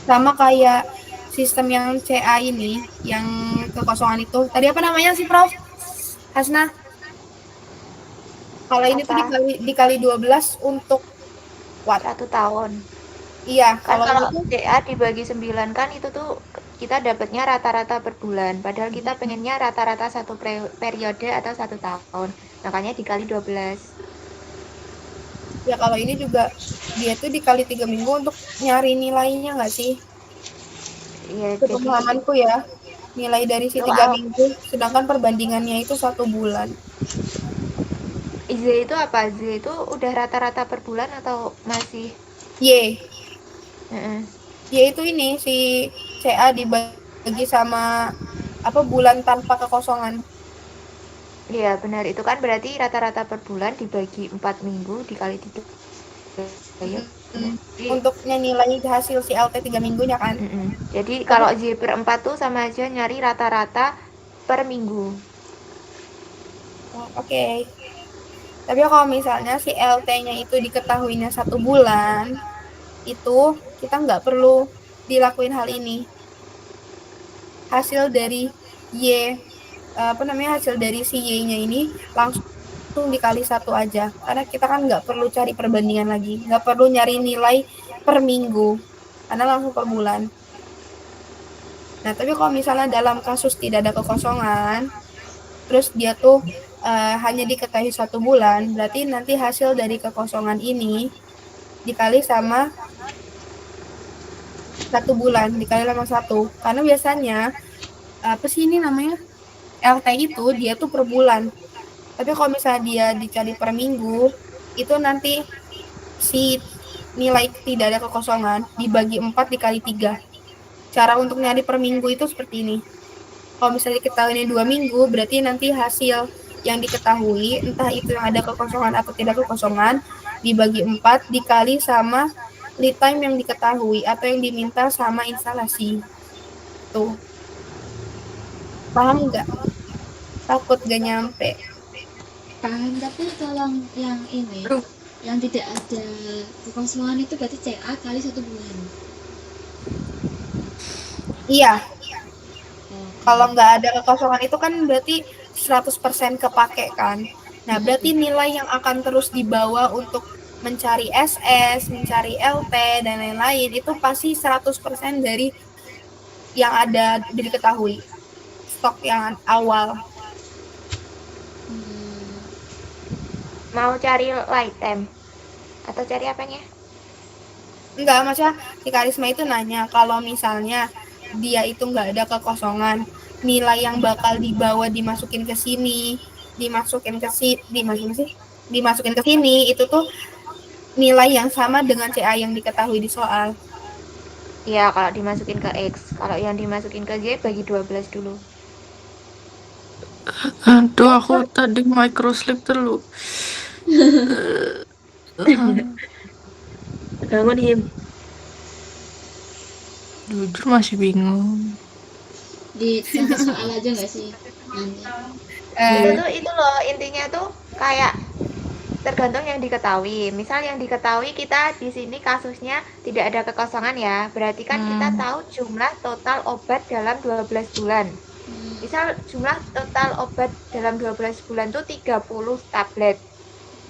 Sama kayak sistem yang CA ini yang kekosongan itu. Tadi apa namanya sih, Prof? Hasna? Kalau ini tuh Apa? dikali 12 untuk what? 1 tahun. Iya, Kan kalau kalau ini tuh CA dibagi 9 kan itu tuh kita dapatnya rata-rata per bulan. Padahal kita pengennya rata-rata satu periode atau 1 tahun. Makanya dikali 12. ya kalau ini juga dia tuh dikali 3 minggu untuk nyari nilainya nggak sih? Iya, jadi Sepemahamanku ya, nilai dari si itu 3 minggu, sedangkan perbandingannya itu 1 bulan. Z itu apa? Z itu udah rata-rata per bulan atau masih? Y. Heeh. Y itu ini si CA dibagi sama apa bulan tanpa kekosongan. Iya, benar. Itu kan berarti rata-rata per bulan dibagi 4 minggu dikali 3. Ya, benar. Jadi, Untuknya nilai hasil si LT 3 minggunya kan. Jadi Tapi kalau Z per 4 tuh sama aja nyari rata-rata per minggu. oke. Tapi kalau misalnya si LT-nya itu diketahuinya 1 bulan, itu kita nggak perlu dilakuin hal ini. Hasil dari Y, hasil dari si Y-nya ini langsung dikali 1 aja. Karena kita kan nggak perlu cari perbandingan lagi. Nggak perlu nyari nilai per minggu. Karena langsung per bulan. Nah, tapi kalau misalnya dalam kasus tidak ada kekosongan, terus dia tuh hanya diketahui 1 bulan, berarti nanti hasil dari kekosongan ini dikali sama 1 bulan, dikali sama 1. Karena biasanya, apa sih ini namanya, LT itu dia tuh per bulan. Tapi kalau misalnya dia dicari per minggu, itu nanti si nilai tidak ada kekosongan dibagi 4 dikali 3. Cara untuk nyari per minggu itu seperti ini. Kalau misalnya diketahui 2 minggu, berarti nanti hasil yang diketahui, entah itu yang ada kekosongan atau tidak kekosongan, dibagi 4 dikali sama lead time yang diketahui atau yang diminta sama instalasi. Tuh. Paham nggak? Takut gak nyampe. Paham, tapi kalau yang ini yang tidak ada kekosongan itu berarti CA kali 1 bulan. Iya. Kalau nggak ada kekosongan itu kan berarti 100% kepake kan. Nah, berarti nilai yang akan terus dibawa untuk mencari SS, mencari LT, dan lain-lain itu pasti 100% dari yang ada diketahui. Stok yang awal. Mau cari lifetime atau cari apanya? Enggak, maksudnya si Karisma itu nanya kalau misalnya dia itu nggak ada kekosongan, nilai yang bakal dibawa dimasukin ke sini, dimasukin ke sini itu tuh nilai yang sama dengan CA yang diketahui di soal. Iya, kalau dimasukin ke X. Kalau yang dimasukin ke Y bagi 12 dulu. Aduh, aku tadi microslip dulu. Bangun, Him. Jujur masih bingung. Di contoh soal aja nggak sih nanti? Itu loh intinya tuh kayak tergantung yang diketahui. Misal yang diketahui kita di sini kasusnya tidak ada kekosongan ya. Berarti kan kita tahu jumlah total obat dalam 12 bulan. Misal jumlah total obat dalam 12 bulan tuh 30 tablet.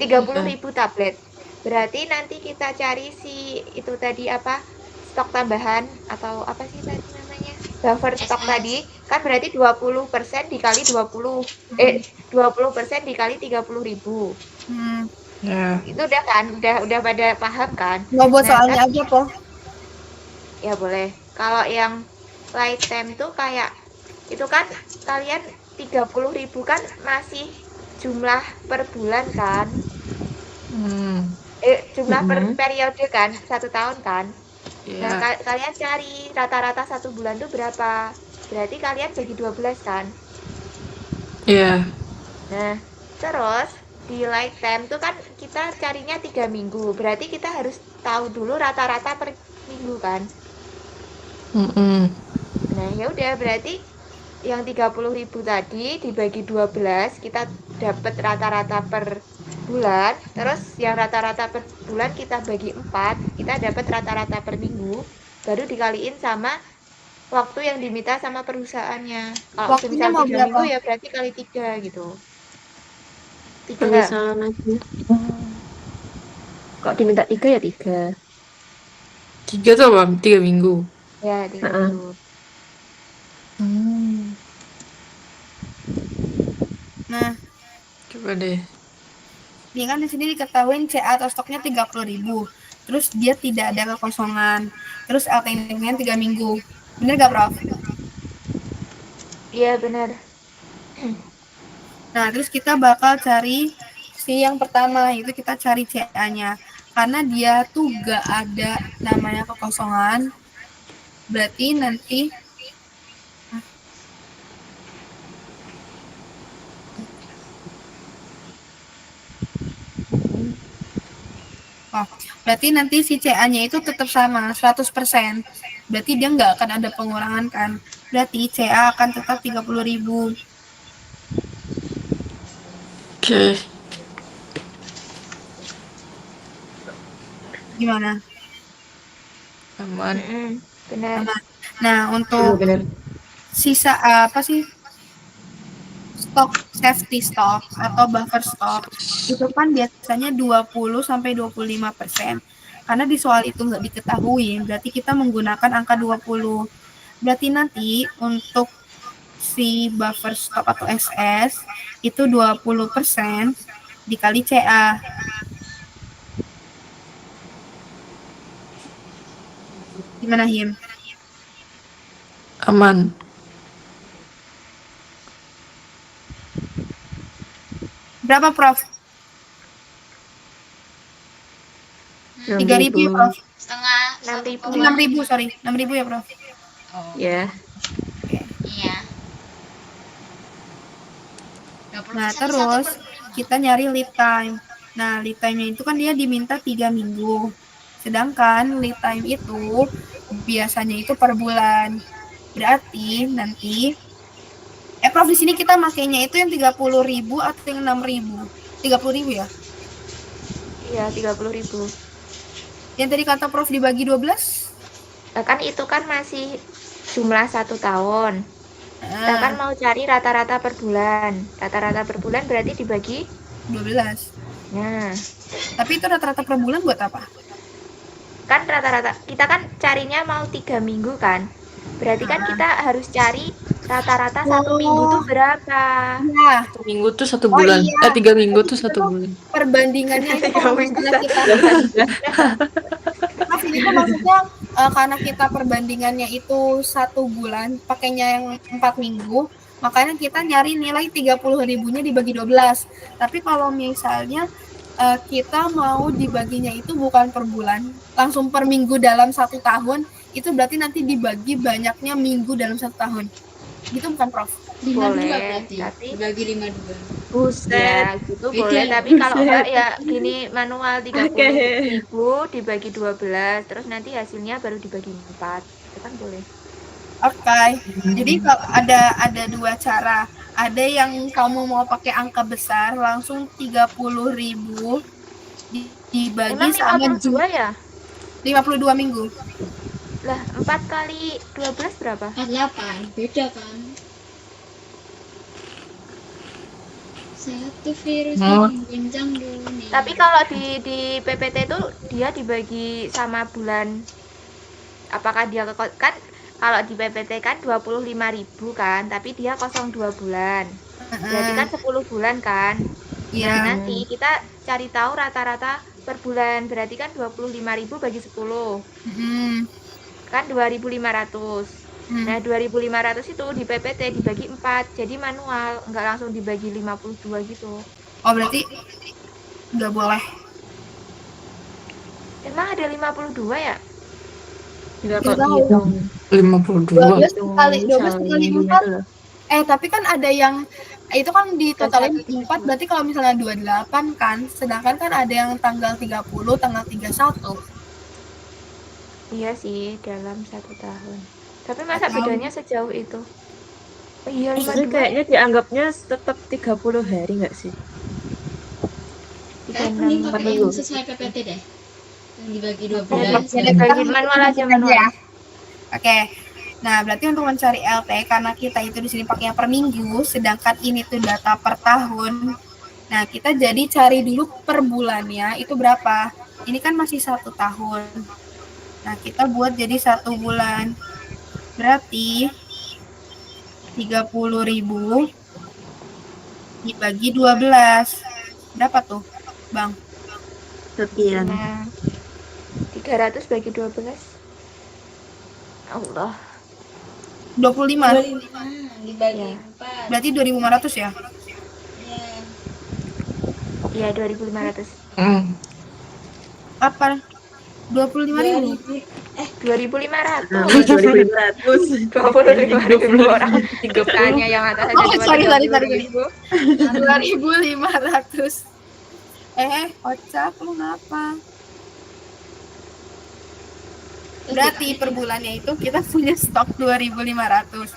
30.000 tablet. Berarti nanti kita cari si itu tadi apa? Stok tambahan atau apa sih tadi namanya? Buffer stok tadi kan berarti 20% dikali 20 20% dikali 30.000. Ya. Itu udah kan, udah pada paham kan? Nggak buat soalnya aja, Po. Ya boleh. Kalau yang lifetime tuh kayak itu kan kalian 30.000 kan masih jumlah per bulan kan? Jumlah per periode kan, 1 tahun kan? Nah, kalian cari rata-rata 1 bulan tuh berapa? Berarti kalian bagi 12 kan? Iya. Nah, terus di lifetime tuh kan kita carinya 3 minggu. Berarti kita harus tahu dulu rata-rata per minggu kan? Nah, ya udah berarti yang 30.000 tadi dibagi 12 kita dapat rata-rata per bulan. Terus yang rata-rata per bulan kita bagi 4, kita dapat rata-rata per minggu. Baru dikaliin sama waktu yang diminta sama perusahaannya. Kalau Waktunya semisal mau 3 berapa? minggu ya berarti kali 3 gitu. 3. Pemisalan aja. Kok diminta 3 ya 3. 3 tuh bang, 3 minggu. Ya, 3 Heeh. minggu. Nah, Coba deh. ini kan di sini diketahui CA atau stoknya 30.000. Terus dia tidak ada kekosongan. Terus LTM-nya 3 minggu. Bener gak, Prof? Iya, benar. Nah, terus kita bakal cari si yang pertama, itu kita cari CA-nya. Karena dia tuh gak ada namanya kekosongan, berarti nanti berarti nanti si CA-nya itu tetap sama 100%. Berarti dia nggak akan ada pengurangan kan. Berarti CA akan tetap 30.000. Oke. Gimana? Aman. Benar. Nah, untuk Bener. sisa apa sih? Stok safety stock atau buffer stock itu kan biasanya 20-25%. Karena di soal itu nggak diketahui, berarti kita menggunakan angka 20. Berarti nanti untuk si buffer stock atau SS itu 20% dikali CA. Gimana, Him? Aman. Berapa, Prof? 3.000 ya, Prof? Setengah 6.000. 6.000, sorry. 6.000 ya, Prof? Oh, Ya. iya. Nah, terus kita nyari lead time. Nah, lead time-nya itu kan dia diminta 3 minggu. Sedangkan lead time itu biasanya itu per bulan. Berarti nanti Prof, di sini kita makainya itu yang 30.000 atau yang 6.000? 30.000 ya? Iya, 30.000. Yang tadi kata Prof dibagi 12? Kan itu kan masih jumlah 1 tahun. Kita kan mau cari rata-rata per bulan. Rata-rata per bulan berarti dibagi 12. Nah, Tapi itu rata-rata per bulan buat apa? kan rata-rata kita kan carinya mau 3 minggu kan. Berarti kan kita harus cari rata-rata 1 minggu tuh berapa. Nah, 1 minggu tuh 1 bulan. iya. 3 minggu tuh 1 bulan. Perbandingannya itu 3 kalau minggu misalnya 1 kita bulan. Prof, ini tuh maksudnya karena kita perbandingannya itu 1 bulan, pakainya yang 4 minggu, makanya kita nyari nilai 30.000-nya dibagi 12. Tapi kalau misalnya kita mau dibaginya itu bukan per bulan, langsung per minggu dalam 1 tahun, itu berarti nanti dibagi banyaknya minggu dalam 1 tahun. Gitu bukan, Prof? 52 Boleh, berarti. tapi Dibagi 52. Buset. ya gitu Beda boleh, ya? tapi kalau enggak ya gini manual 30.000 dibagi 12, terus nanti hasilnya baru dibagi 4. Itu kan boleh. Oke. Jadi kalau ada 2 cara. Ada yang kamu mau pakai angka besar langsung 30.000 dibagi Emang sama 52 ya? 52 minggu. Lah, 4 kali 12 berapa? 48. Beda kan? Satu virus mengguncang dunia. Tapi kalau di PPT itu dia dibagi sama bulan. Apakah dia kan kalau di PPT kan 25.000 kan, tapi dia 02 bulan. Berarti kan 10 bulan kan? Iya. Nah, nanti kita cari tahu rata-rata per bulan. Berarti kan 25.000 bagi 10. Kan 2.500. Nah, 2.500 itu di PPT dibagi 4. Jadi manual, nggak langsung dibagi 52 gitu. Oh, berarti nggak boleh. Emang ada 52 ya? Enggak Nggak kok tahu. dihitung. 52. 12 kali 4. Tapi kan ada yang itu kan di totalin 4, berarti kalau misalnya 28 kan, sedangkan kan ada yang tanggal 30, tanggal 31. Iya sih, dalam 1 tahun. Tapi masa bedanya sejauh itu? Oh iya, Maksudnya 52. kayaknya dianggapnya tetap 30 hari nggak sih? Ini pakai yang sesuai PPT deh. Yang dibagi 12. Dibagi manual aja, manual. Oke. Nah, berarti untuk mencari LT, karena kita itu di sini pakainya per minggu, sedangkan ini tuh data per tahun. Nah, kita jadi cari dulu per bulannya itu berapa. Ini kan masih 1 tahun. Nah, kita buat jadi 1 bulan. Berarti 30.000 dibagi 12. Berapa tuh, Bang? 9. Nah, 300 bagi 12. Allah. 25. 25 dibagi Ya. 4. Berarti 2.500 ya? Ya. Iya, 2.500. Apa? 25.000. 2.500. Nah, 2.500. 25.000 orang. 30. Tanya yang atas aja Oh, cuma sorry. 30.000. 2.500. Kocak lu ngapa? Berarti per bulannya itu kita punya stok 2.500.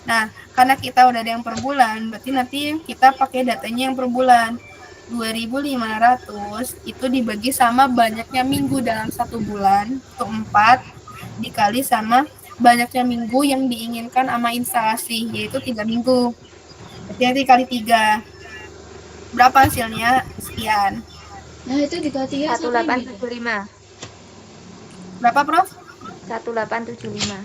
Nah, karena kita udah ada yang per bulan, berarti nanti kita pakai datanya yang per bulan. 2.500 itu dibagi sama banyaknya minggu dalam 1 bulan, itu 4, dikali sama banyaknya minggu yang diinginkan sama instalasi, yaitu 3 minggu. Berarti nanti kali 3. Berapa hasilnya? Sekian. Nah, itu dikali 3 sampai gitu. 1875. Berapa, Prof? 1875.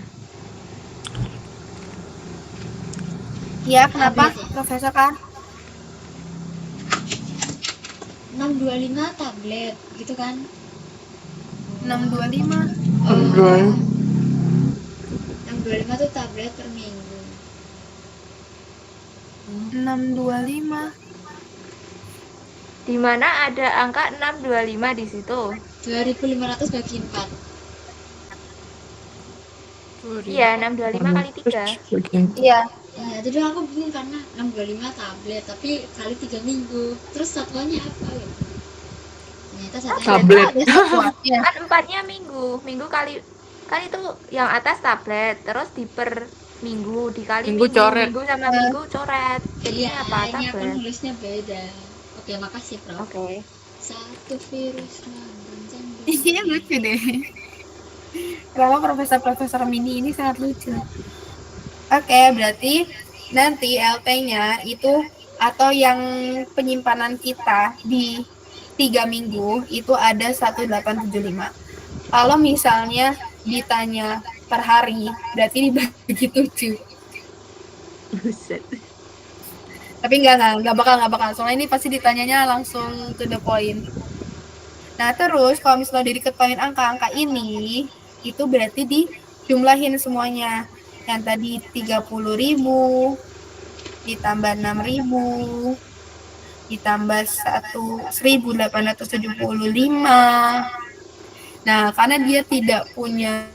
Iya, kenapa? Tablet ya? Profesor kan? 625 tablet gitu kan. 625. Enggak. 625 tuh tablet per minggu. 625. Di mana ada angka 625 di situ? 2.500 bagi 4. Iya, 625 kali 3. Iya. Nah, jadi aku bingung karena 625 tablet tapi kali 3 minggu. Terus satuannya apa gitu? Ternyata satuannya Tablet. Ada satuannya. Kan 4-nya minggu. Minggu kali kan itu yang atas tablet, terus di per minggu dikali Minggu coret. Minggu sama minggu coret. Jadi Iya, apa ini aku tablet? nulisnya beda. Oke, makasih, Prof. Oke. Satu virus mengguncang Iya, lucu deh. Kenapa profesor-profesor mini ini sangat lucu. Oke, berarti nanti LT-nya itu atau yang penyimpanan kita di 3 minggu itu ada 1875. Kalau misalnya ditanya per hari, berarti dibagi 7. Buset. Tapi nggak bakal. Soalnya ini pasti ditanyanya langsung to the point. Nah, terus kalau misalnya udah diketahui angka-angka ini, itu berarti dijumlahin semuanya. Yang tadi 30.000 ditambah 6.000 ditambah 1.875. Nah, karena dia tidak punya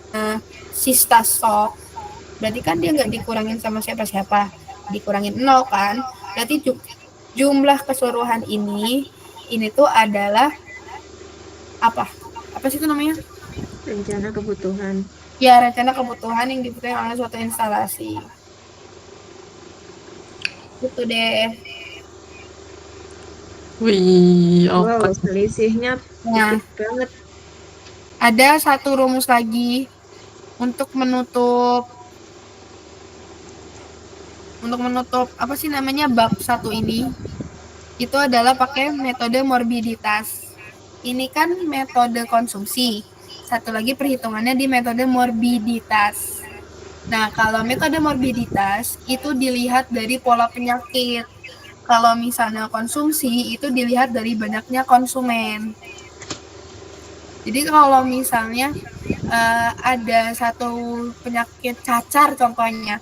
sista stok, berarti kan dia nggak dikurangin sama siapa-siapa, dikurangin 0 kan. Berarti jumlah keseluruhan ini tuh adalah apa sih itu namanya? Rencana kebutuhan. Ya, rencana kebutuhan yang dibutuhkan oleh suatu instalasi. Gitu deh. Wih, Wow, apa? selisihnya Nah, dikit banget. ada satu rumus lagi untuk menutup apa sih namanya bab 1 ini. Itu adalah pakai metode morbiditas. Ini kan metode konsumsi. Satu lagi perhitungannya di metode morbiditas. Nah, kalau metode morbiditas itu dilihat dari pola penyakit. Kalau misalnya konsumsi itu dilihat dari banyaknya konsumen. Jadi kalau misalnya ada satu penyakit cacar contohnya.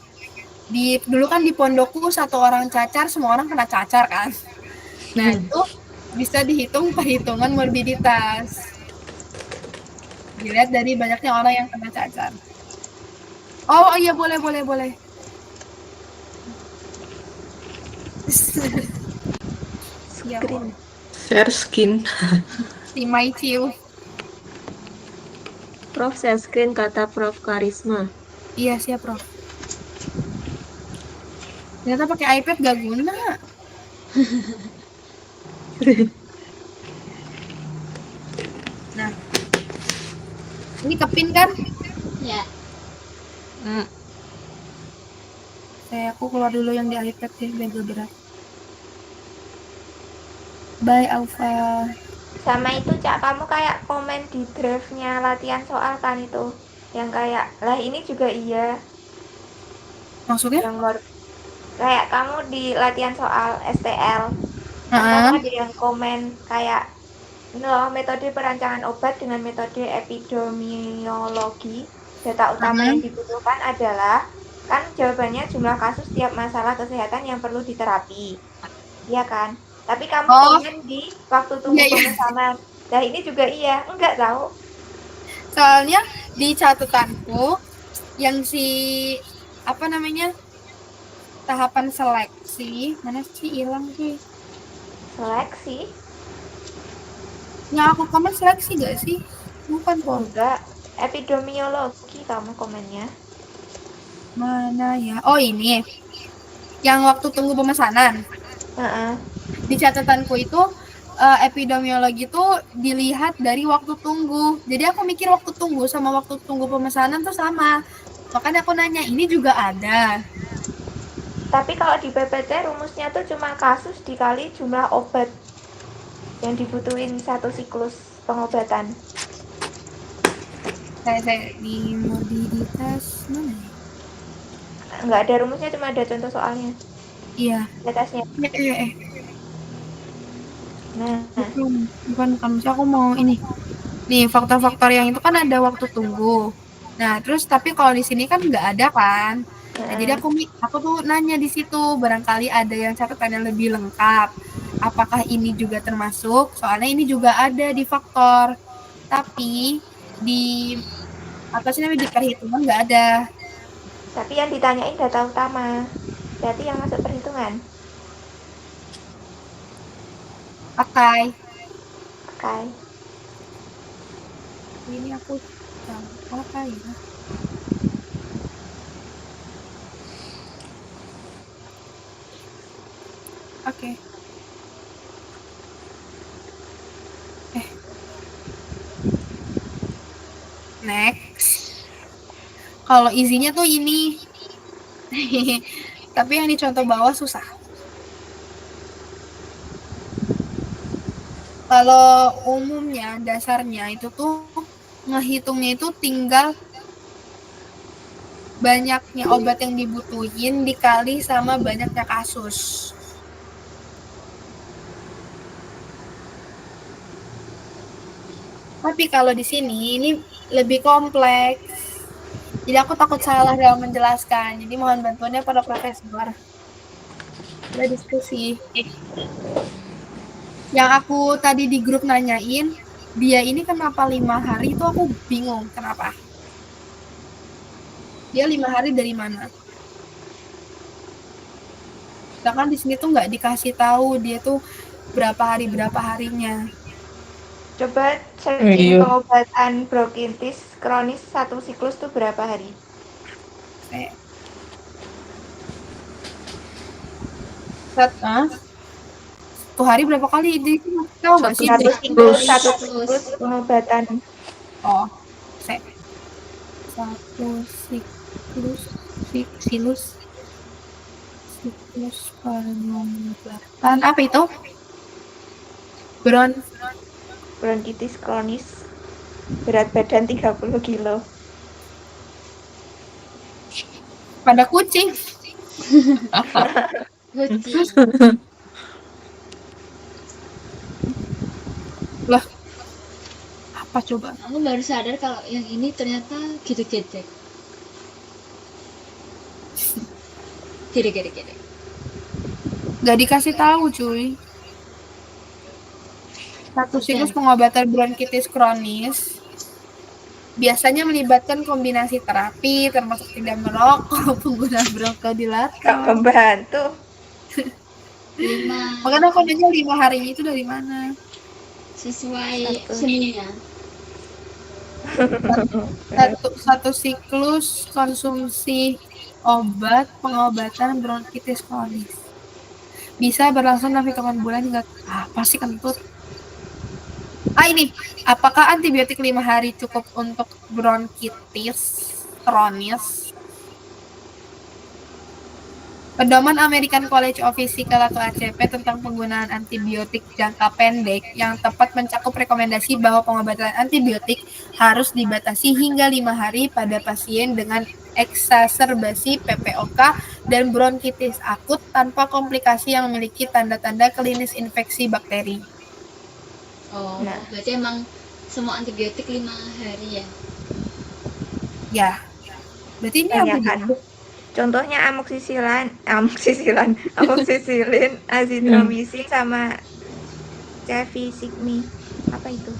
Dulu kan di pondokku satu orang cacar, semua orang kena cacar kan. Nah, itu bisa dihitung perhitungan morbiditas. Dilihat dari banyaknya orang yang kena cacar. Oh iya, boleh. Screen. Share skin. Si My Ciu. Prof, share screen kata Prof Karisma. Iya, siap, Prof. Ternyata pakai iPad gak guna. Nah, ini kepin kan? Ya. Aku keluar dulu yang di iPad deh, biar berat. Bye Alfa. Sama itu Cak, kamu kayak komen di draftnya latihan soal kan itu, yang kayak lah ini juga iya, Maksudnya? yang kayak kamu di latihan soal STL kan kamu ada yang komen kayak ini loh metode perancangan obat dengan metode epidemiologi, data utama yang dibutuhkan adalah, kan jawabannya jumlah kasus tiap masalah kesehatan yang perlu diterapi, iya kan, tapi kamu komen di waktu tunggu pemesanan. Nah ini juga iya, enggak tahu. Soalnya di catatanku yang apa namanya, tahapan seleksi mana sih, hilang sih. Seleksi? Yang aku komen seleksi gak sih? Bukan kok. Enggak, epidemiologi kamu komennya. Mana ya? Oh ini, yang waktu tunggu pemesanan. Di catatanku itu epidemiologi itu dilihat dari waktu tunggu. Jadi aku mikir waktu tunggu sama waktu tunggu pemesanan tuh sama. Makanya aku nanya, ini juga ada. Tapi kalau di PPT rumusnya tuh cuma kasus dikali jumlah obat yang dibutuhin satu siklus pengobatan. Saya di mobilitas mana ya? Enggak ada rumusnya, cuma ada contoh soalnya. Iya. Di atasnya. Nah, bukan misalnya aku mau ini. Nih, faktor-faktor yang itu kan ada waktu tunggu. Nah, terus tapi kalau di sini kan nggak ada kan. Nah, jadi aku tuh nanya di situ, barangkali ada yang catatan yang lebih lengkap. Apakah ini juga termasuk? Soalnya ini juga ada di faktor. Tapi di apa sih namanya, di perhitungan nggak ada. Tapi yang ditanyain data utama. Berarti yang masuk perhitungan. Pakai. Ini aku apa ya? Oke. Next. Kalau isinya tuh ini. Tapi yang di contoh bawah susah. Kalau umumnya dasarnya itu tuh ngehitungnya itu tinggal banyaknya obat yang dibutuhin dikali sama banyaknya kasus. Tapi kalau di sini ini lebih kompleks. Jadi aku takut salah dalam menjelaskan. Jadi mohon bantuannya para profesor. Kita diskusi. Yang aku tadi di grup nanyain, dia ini kenapa 5 hari itu aku bingung kenapa. Dia 5 hari dari mana? Sedangkan di sini tuh nggak dikasih tahu dia tuh berapa harinya. Coba searching pengobatan bronkitis kronis satu siklus tuh berapa hari? Satu hari berapa kali? Jadi tahu nggak sih? Satu siklus pengobatan. Oh, satu siklus pengobatan apa itu? Bronkitis kronis, berat badan 30 kilo. Pada kucing. Lah, apa coba? Aku baru sadar kalau yang ini ternyata gede-gede. Gede. Gak dikasih tahu, cuy. Satu siklus pengobatan bronkitis kronis biasanya melibatkan kombinasi terapi termasuk tidak merokok, penggunaan bronkodilator. Gak membantu. Makanya aku nanya 5 hari itu dari mana? Sesuai seninya. Satu siklus konsumsi obat pengobatan bronkitis kronis bisa berlangsung dalam hitungan bulan hingga pasti kentut. Ini, apakah antibiotik 5 hari cukup untuk bronkitis kronis? Pedoman American College of Physical atau ACP tentang penggunaan antibiotik jangka pendek yang tepat mencakup rekomendasi bahwa pengobatan antibiotik harus dibatasi hingga 5 hari pada pasien dengan eksaserbasi PPOK dan bronkitis akut tanpa komplikasi yang memiliki tanda-tanda klinis infeksi bakteri. Oh, Nah. berarti emang semua antibiotik 5 hari ya? Ya, berarti ini Banyak apa kan. gitu? Contohnya amoxicillin, azithromycin sama cefixime. Apa itu?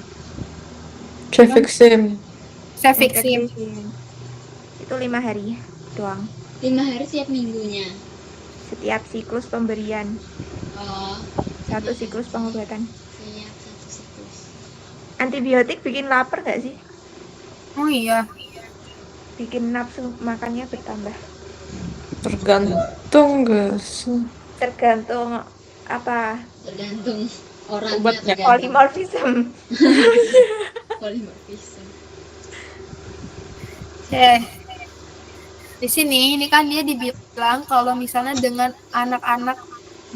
Cefixim. Cefixime. Cefixime. Itu 5 hari doang. 5 hari tiap minggunya. Setiap siklus pemberian. Oh, Satu siklus pengobatan. siap, satu siklus. Antibiotik bikin lapar nggak sih? Oh iya. Bikin nafsu makannya bertambah. Tergantung gak sih? Tergantung apa? Tergantung orangnya. Obatnya. Tergantung Polymorphism. polimorfisme. Di sini ini kan dia dibilang kalau misalnya dengan anak-anak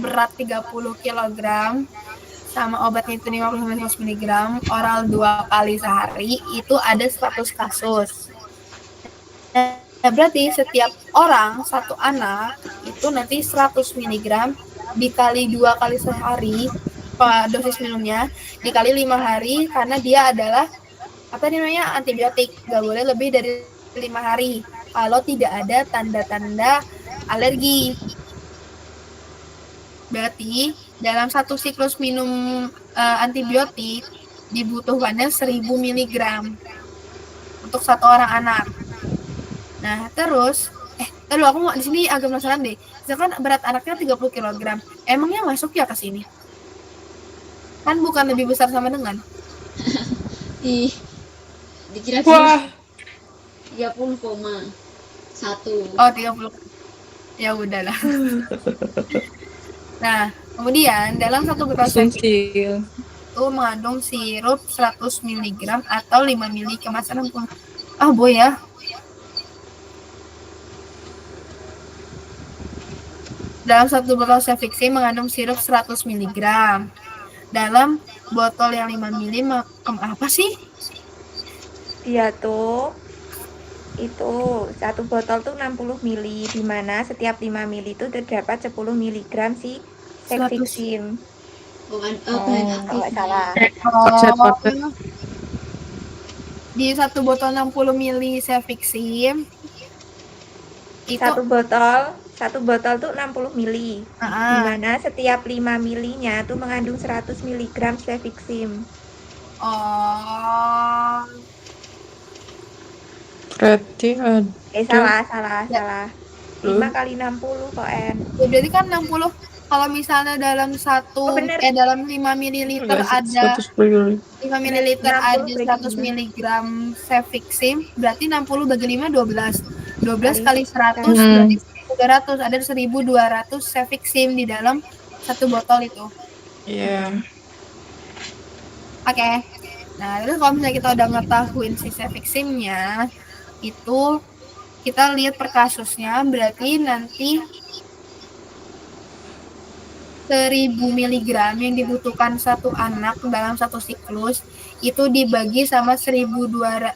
berat 30 kg sama obatnya itu 50 mg oral 2 kali sehari itu ada 100 kasus. Nah, berarti setiap orang satu anak itu nanti 100 mg dikali 2 kali sehari dosis minumnya dikali 5 hari karena dia adalah apa namanya antibiotik, nggak boleh lebih dari 5 hari kalau tidak ada tanda-tanda alergi. Berarti dalam satu siklus minum antibiotik dibutuhkannya 1000 mg untuk satu orang anak. Nah, terus aku mau di sini agak penasaran deh. Misalkan berat anaknya 30 kg, emangnya masuk ya ke sini? Kan bukan lebih besar sama dengan? Ih, dikira Wah, 30,1. Oh, 30. Ya udahlah. Nah, kemudian dalam satu gelas kecil. itu mengandung sirup 100 mg atau 5 ml kemasan 60. Ah, boy ya. Dalam satu botol Cefixime mengandung sirup 100 mg. Dalam botol yang 5 ml apa sih? Dia tuh itu satu botol tuh 60 ml, di mana setiap 5 ml itu terdapat 10 mg si cefixime. Bahan Kalau nggak salah. Di satu botol 60 ml Cefixime itu Satu botol tuh 60 ml. Di mana setiap 5 ml-nya tuh mengandung 100 mg cefixime. Oh. Berarti ada. Salah. 5 kali 60 kok, En. Ya, berarti kan 60. Kalau misalnya dalam dalam 5 ml ada 5 ml ada 100 mg Cefixime, berarti 60 bagi 5 12. 12 kali 100 berarti 1.200. Ada 1.200 Cefixime di dalam satu botol itu. Iya. Oke. Nah, terus kalau misalnya kita udah ngetahuin si Cefixime-nya, itu kita lihat per kasusnya, berarti nanti 1000 mg yang dibutuhkan satu anak dalam satu siklus itu dibagi sama 1200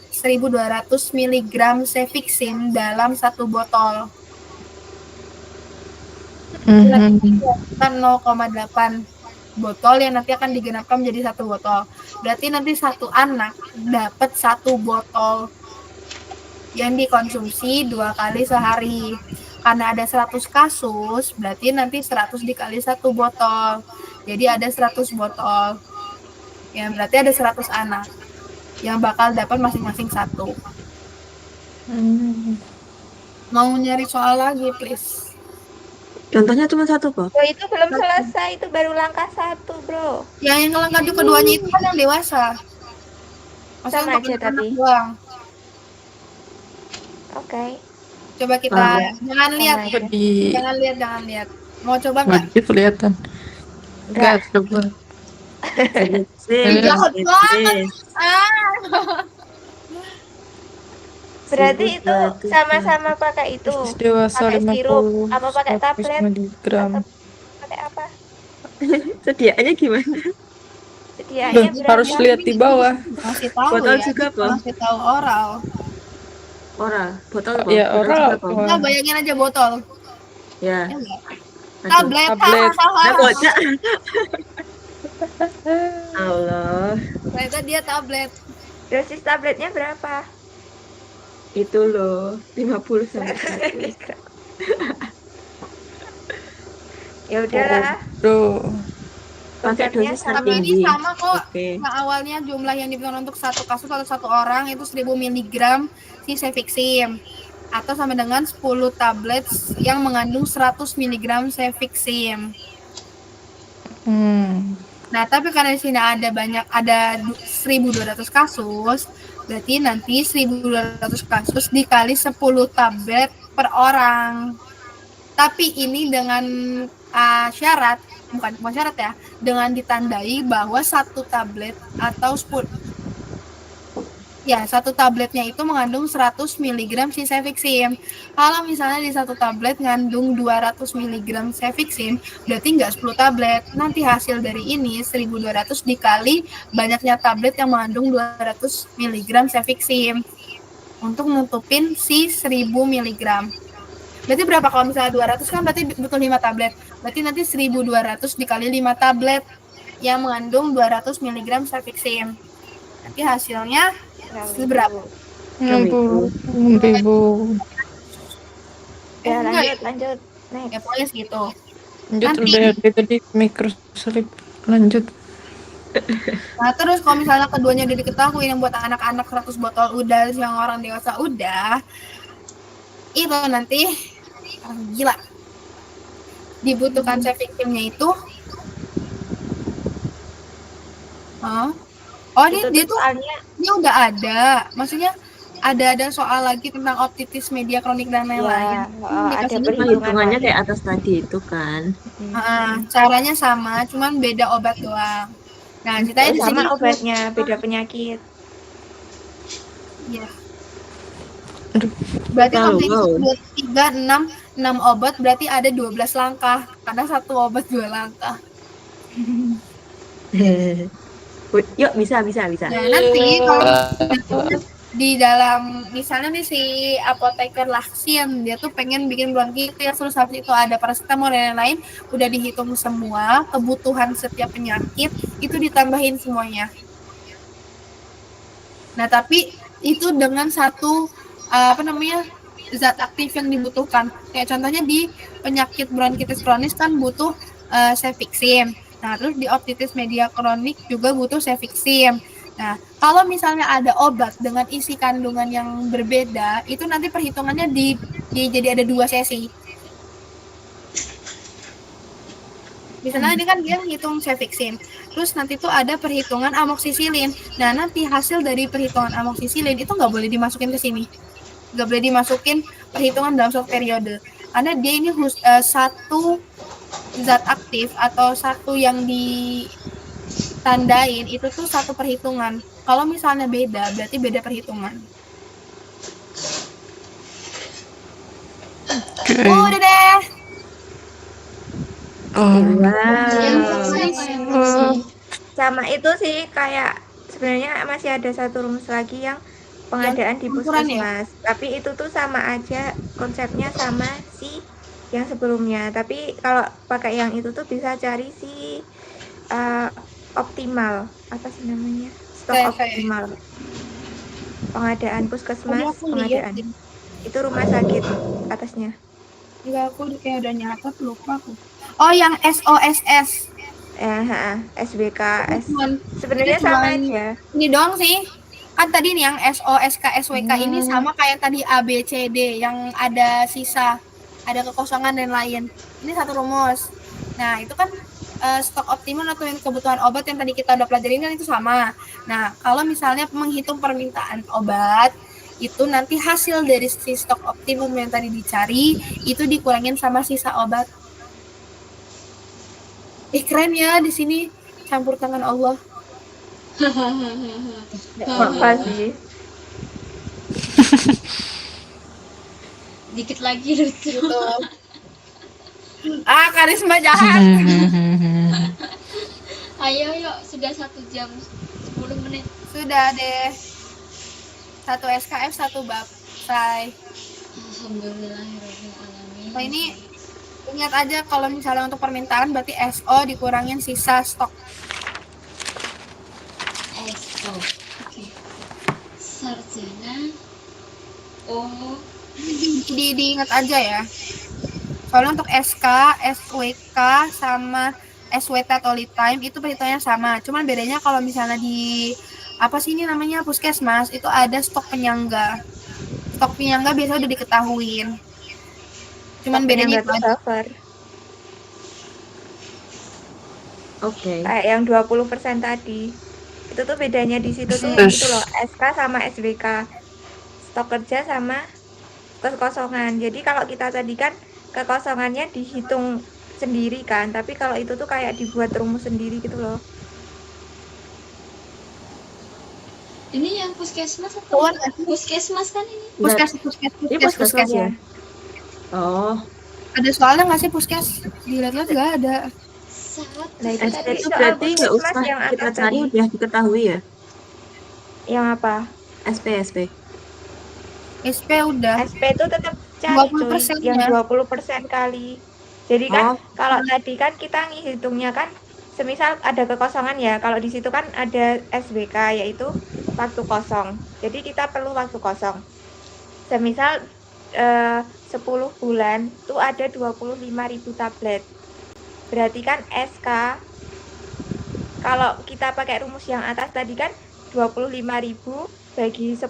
mg Cefixime dalam satu botol. Kan 0,8 botol yang nanti akan digenapkan menjadi satu botol. Berarti nanti satu anak dapat satu botol yang dikonsumsi 2 kali sehari. Karena ada 100 kasus, berarti nanti 100 dikali satu botol. Jadi ada 100 botol. Ya, berarti ada 100 anak yang bakal dapat masing-masing satu. Mau nyari soal lagi, please? Contohnya cuma satu kok. Bro, itu belum selesai, itu baru langkah 1, bro. Yang langkah keduanya itu kan yang dewasa. Masa Sama untuk aja anak tadi. doang. Oke. Coba kita jangan lihat. Sama aja. Jangan lihat. Mau coba nggak? Nggak kelihatan. Nggak, coba. Jahat banget. Berarti itu 1200 sama-sama pakai itu. Dosis dewasa Pakai sirup 50 apa pakai 100 tablet miligram. atau pakai apa? Sediaannya gimana? Sediaannya Harus berapa? lihat di bawah. Masih tahu Botol ya, juga apa? masih tahu oral. Oral, botol apa? Ya, Botol oral. juga apa? Nah, bayangin aja botol. Ya, Ya enggak? aduh. Tablet. Tablet. Nah, kocak. Allah, Ternyata dia tablet. Dosis tabletnya berapa? itu loh 50 sampai 100. Ya udahlah. Bro. Pakai Konsepnya dosis sama. Tapi ini tertinggi. sama kok. Oke. Nah, awalnya jumlah yang dibutuhkan untuk satu kasus atau satu orang itu 1000 mg si cefixim atau sama dengan 10 tablet yang mengandung 100 mg cefixim. Nah, tapi karena di sini ada 1.200 kasus, berarti nanti 1.200 kasus dikali 10 tablet per orang. Tapi ini dengan syarat, bukan syarat ya, dengan ditandai bahwa satu tablet atau satu tabletnya itu mengandung 100 mg si cefixim. Kalau misalnya di satu tablet ngandung 200 mg cefixim, berarti nggak 10 tablet. Nanti hasil dari ini 1.200 dikali banyaknya tablet yang mengandung 200 mg cefixim untuk nutupin si 1.000 mg. Berarti berapa kalau misalnya 200 kan berarti butuh 5 tablet. Berarti nanti 1.200 dikali 5 tablet yang mengandung 200 mg cefixim. Nanti hasilnya berapa? 60.000. Ya lanjut. Next. Ya pokoknya segitu. Lanjut Nanti. udah dari tadi microslip. Lanjut. Nah terus kalau misalnya keduanya udah diketahui yang buat anak-anak 100 botol udah, yang orang dewasa udah, itu nanti gila. Dibutuhkan cefiximnya itu dia tuh soalnya dia udah ada. Maksudnya ada soal lagi tentang otitis media kronik dan lain-lain. ada Perhitungannya kayak atas tadi itu kan. Caranya sama, cuman beda obat doang. Nah, ceritanya di sini sama obatnya, beda penyakit. Iya. Berarti kalau wow. 3, 6 obat berarti ada 12 langkah. Karena satu obat 2 langkah. Yuk, bisa. Nah, nanti kalau di dalam misalnya nih si apoteker Laksin dia tuh pengen bikin bronkitis, terus habis itu ada paracetamol dan lain-lain, udah dihitung semua kebutuhan setiap penyakit itu ditambahin semuanya. Nah tapi itu dengan satu zat aktif yang dibutuhkan. Kayak contohnya di penyakit bronkitis kronis kan butuh cefixim. Nah terus di otitis media kronik juga butuh cefixim. Nah, kalau misalnya ada obat dengan isi kandungan yang berbeda, itu nanti perhitungannya jadi ada 2 sesi. Misalnya ini kan dia hitung cefixim, terus nanti tuh ada perhitungan amoksisilin. Nah, nanti hasil dari perhitungan amoksisilin itu nggak boleh dimasukin ke sini. Nggak boleh dimasukin perhitungan dalam suatu periode. Karena dia ini satu zat aktif atau satu yang ditandain itu tuh satu perhitungan. Kalau misalnya beda, berarti beda perhitungan. Okay. Udah deh. Sama itu sih kayak sebenarnya masih ada satu rumus lagi yang pengadaan di puskesmas. Tapi itu tuh sama aja, konsepnya sama si yang sebelumnya. Tapi kalau pakai yang itu tuh bisa cari si optimal, apa sih namanya? Stok optimal. Pengadaan puskesmas, pengadaan. Itu rumah sakit atasnya. Enggak, aku kayak udah nyatet, lupa aku. Oh, yang SOSS. SBK. Sebenarnya sama aja. Ini doang sih. Kan tadi nih yang SOSK, SWK ini sama kayak tadi ABCD yang ada sisa, ada kekosongan dan lain. Ini satu rumus. Nah, itu kan stok optimum atau yang kebutuhan obat yang tadi kita udah pelajarin kan itu sama. Nah, kalau misalnya menghitung permintaan obat, itu nanti hasil dari si stok optimum yang tadi dicari itu dikurangin sama sisa obat. Keren ya di sini campur tangan Allah. Makasih. dikit lagi lucu. gitu. Karisma jahat. Ayo yuk, sudah 1 jam 10 menit. Sudah deh. 1 SKF 1 bab. Selesai. Alhamdulillahirobbilalamin. Nah, ini ingat aja kalau misalnya untuk permintaan berarti SO dikurangin sisa stok. SO. Oke. Sarjana. Oh, Diingat aja ya. Soalnya untuk SK, SWK sama SWT atau lead time itu perhitungannya sama. Cuman bedanya kalau misalnya di apa sih ini namanya puskesmas itu ada stok penyangga. Stok penyangga biasanya udah diketahuin. Cuman bedanya itu aja. buffer. Oke. Kayak yang 20% tadi. Itu tuh bedanya di situ tuh Yes. gitu loh, SK sama SWK. Stok kerja sama kekosongan. Jadi kalau kita tadi kan kekosongannya dihitung sendiri kan, tapi kalau itu tuh kayak dibuat rumus sendiri gitu loh. ini yang puskesmas atau Keluar nggak sih? puskesmas kan ini? Ini puskesmas ya? Oh, Ada soalnya nggak sih puskes? Dilihat-lihat nggak ada. Sangat. Nah, itu SP tadi itu soal berarti nggak puskesmas usah yang kita atas cari tadi. udah diketahui ya? Yang apa? SP. SP udah. SP itu tetap cari cuy, 20% yang ya. 20% kali. Jadi kan Oh. kalau tadi kan kita ngitungnya kan semisal ada kekosongan ya. Kalau di situ kan ada SWK yaitu waktu kosong. Jadi kita perlu waktu kosong. Semisal 10 bulan tuh ada 25.000 tablet. Berarti kan SK kalau kita pakai rumus yang atas tadi kan 25.000 bagi 10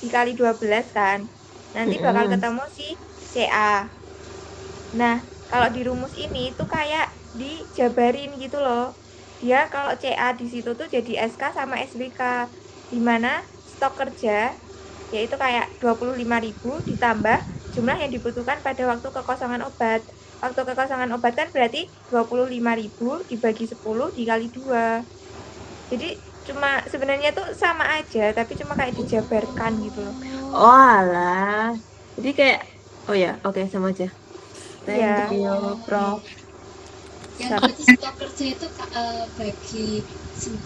dikali 12 kan. Nanti bakal ketemu si CA. Nah, kalau di rumus ini tuh kayak dijabarin gitu loh. Dia kalau CA di situ tuh jadi SK sama SWK. Di mana stok kerja yaitu kayak 25.000 ditambah jumlah yang dibutuhkan pada waktu kekosongan obat. Waktu kekosongan obat kan berarti 25.000 dibagi 10 dikali 2. Jadi cuma sebenarnya tuh sama aja, tapi cuma kayak dijabarkan gitu loh. Oh alah. Jadi kayak, oh ya, oke sama aja. Iya. Thank you, Prof. Yang berarti stok kerja itu bagi 10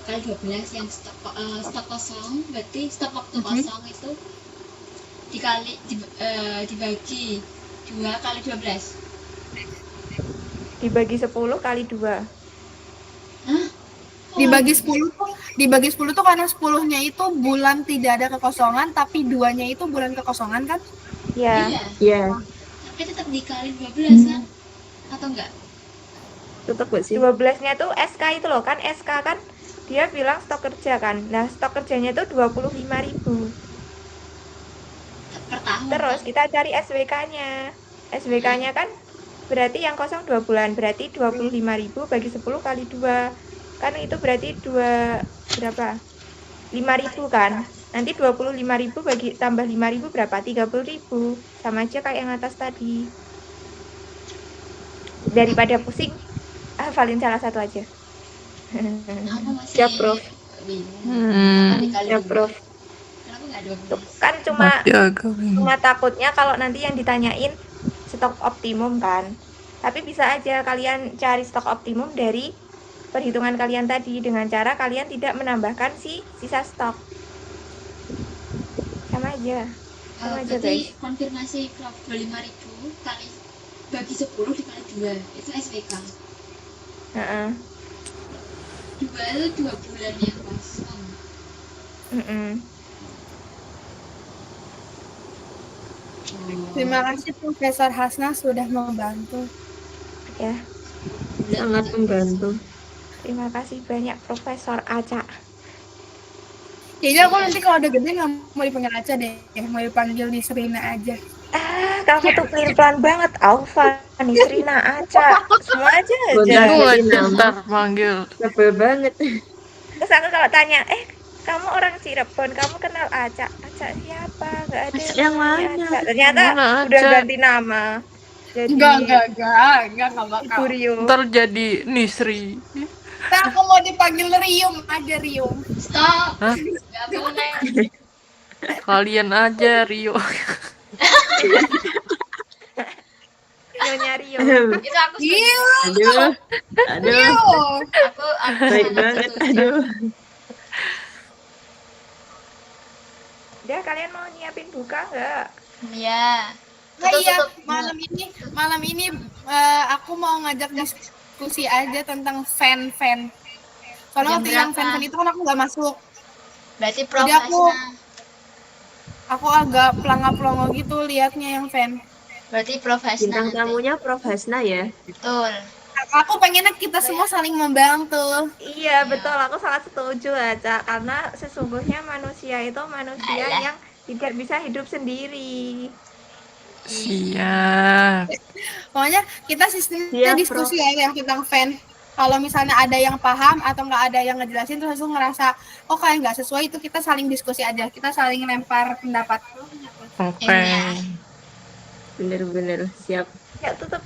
kali 12 yang stok kosong, berarti stok waktu kosong itu dibagi 2 kali 12. Dibagi 10 kali 2. Hah? Dibagi 10 tuh karena 10-nya itu bulan tidak ada kekosongan, tapi 2-nya itu bulan kekosongan kan? Ya. Iya, Iya, tapi tetap dikali 12 kan? Atau enggak? tetap gak sih? 12-nya tuh SK itu loh kan, SK kan dia bilang stok kerja kan. Nah, stok kerjanya tuh 25.000. Per tahun. Terus kita cari SWK-nya. SWK-nya kan berarti yang kosong 2 bulan, berarti 25.000 bagi 10 kali 2. Kan itu berarti 2 berapa? 5.000 kan. Nanti 25.000 bagi tambah 5.000 berapa? 30.000. Sama aja kayak yang atas tadi. Daripada pusing, hafalin salah satu aja. Aku masih Siap, Prof. bingung. Hmm. Dikali Ya, 12. Prof. Kenapa enggak 12? Kan cuma Masih agak bingung. cuma takutnya kalau nanti yang ditanyain stok optimum kan. Tapi bisa aja kalian cari stok optimum dari perhitungan kalian tadi dengan cara kalian tidak menambahkan sisa stok. Sama aja. Sama aja, Berarti guys. konfirmasi Prof 25.000 kali bagi 10 dikali 2 itu SWK. Heeh. 2 itu 2 bulan yang kosong. Terima kasih Profesor Hasna sudah membantu. Ya, Sangat membantu. terima kasih banyak Profesor Aca. Kayaknya aku nanti kalau udah gede nggak mau dipanggil Aca deh, mau dipanggil Nisrina aja. Kamu tuh pelin-pelan banget, Alfa, Nisrina, Aca, semua aja. Bentar. Aku Jadi aja nama. ntar manggil. Sebel banget. Terus aku kalau tanya, kamu orang Cirebon, kamu kenal Aca? Aca siapa? Gak ada Aca yang namanya mana? Aca. Ternyata Mana udah Aca? ganti nama. Jadi Enggak bakal. Ibu Rio. Ntar jadi Nisri. Nah, aku mau dipanggil Rium aja Rium. Stop. Hah? Enggak boleh. Kalian aja Rio. Nyonya Rio. Itu aku setuju. Iya. Aduh, Aku baik sangat banget, setuju. aduh. Udah, kalian mau nyiapin buka nggak? Iya. Nah, iya, Tutup. malam ini aku mau ngajak diskusi aja tentang fan-fan. Soalnya Jam waktu yang berapa? fan-fan itu kan aku nggak masuk. Berarti Jadi aku agak pelangga-pelongo gitu liatnya yang fan. Berarti Prof Hasna Bintang nanti. tamunya Prof Hasna ya. Betul. Aku pengennya kita semua saling membantu. Iya, betul. Aku sangat setuju aja. Karena sesungguhnya manusia itu manusia Alah. yang tidak bisa hidup sendiri. Siap. Pokoknya kita sistemnya Siap, diskusi ya yang tentang fan. Kalau misalnya ada yang paham atau nggak ada yang ngejelasin terus langsung ngerasa oh kayak nggak sesuai, itu kita saling diskusi aja, kita saling lempar pendapat. Oke. Iya. Bener-bener siap. Ya, tutup.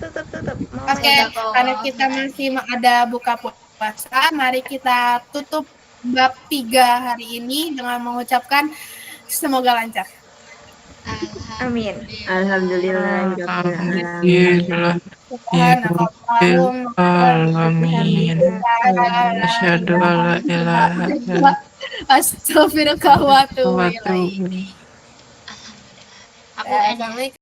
Mau Oke, main? karena kita masih ada buka puasa, mari kita tutup bab 3 hari ini dengan mengucapkan semoga lancar. Amin. Alhamdulillah. Alhamdulillah. Subhanakallahumma Alamin. Asyhadu alla ilaha illallah Astaghfirullah wa atubu wa ilaih. atubu ilaih. Aku Assalamualaikum.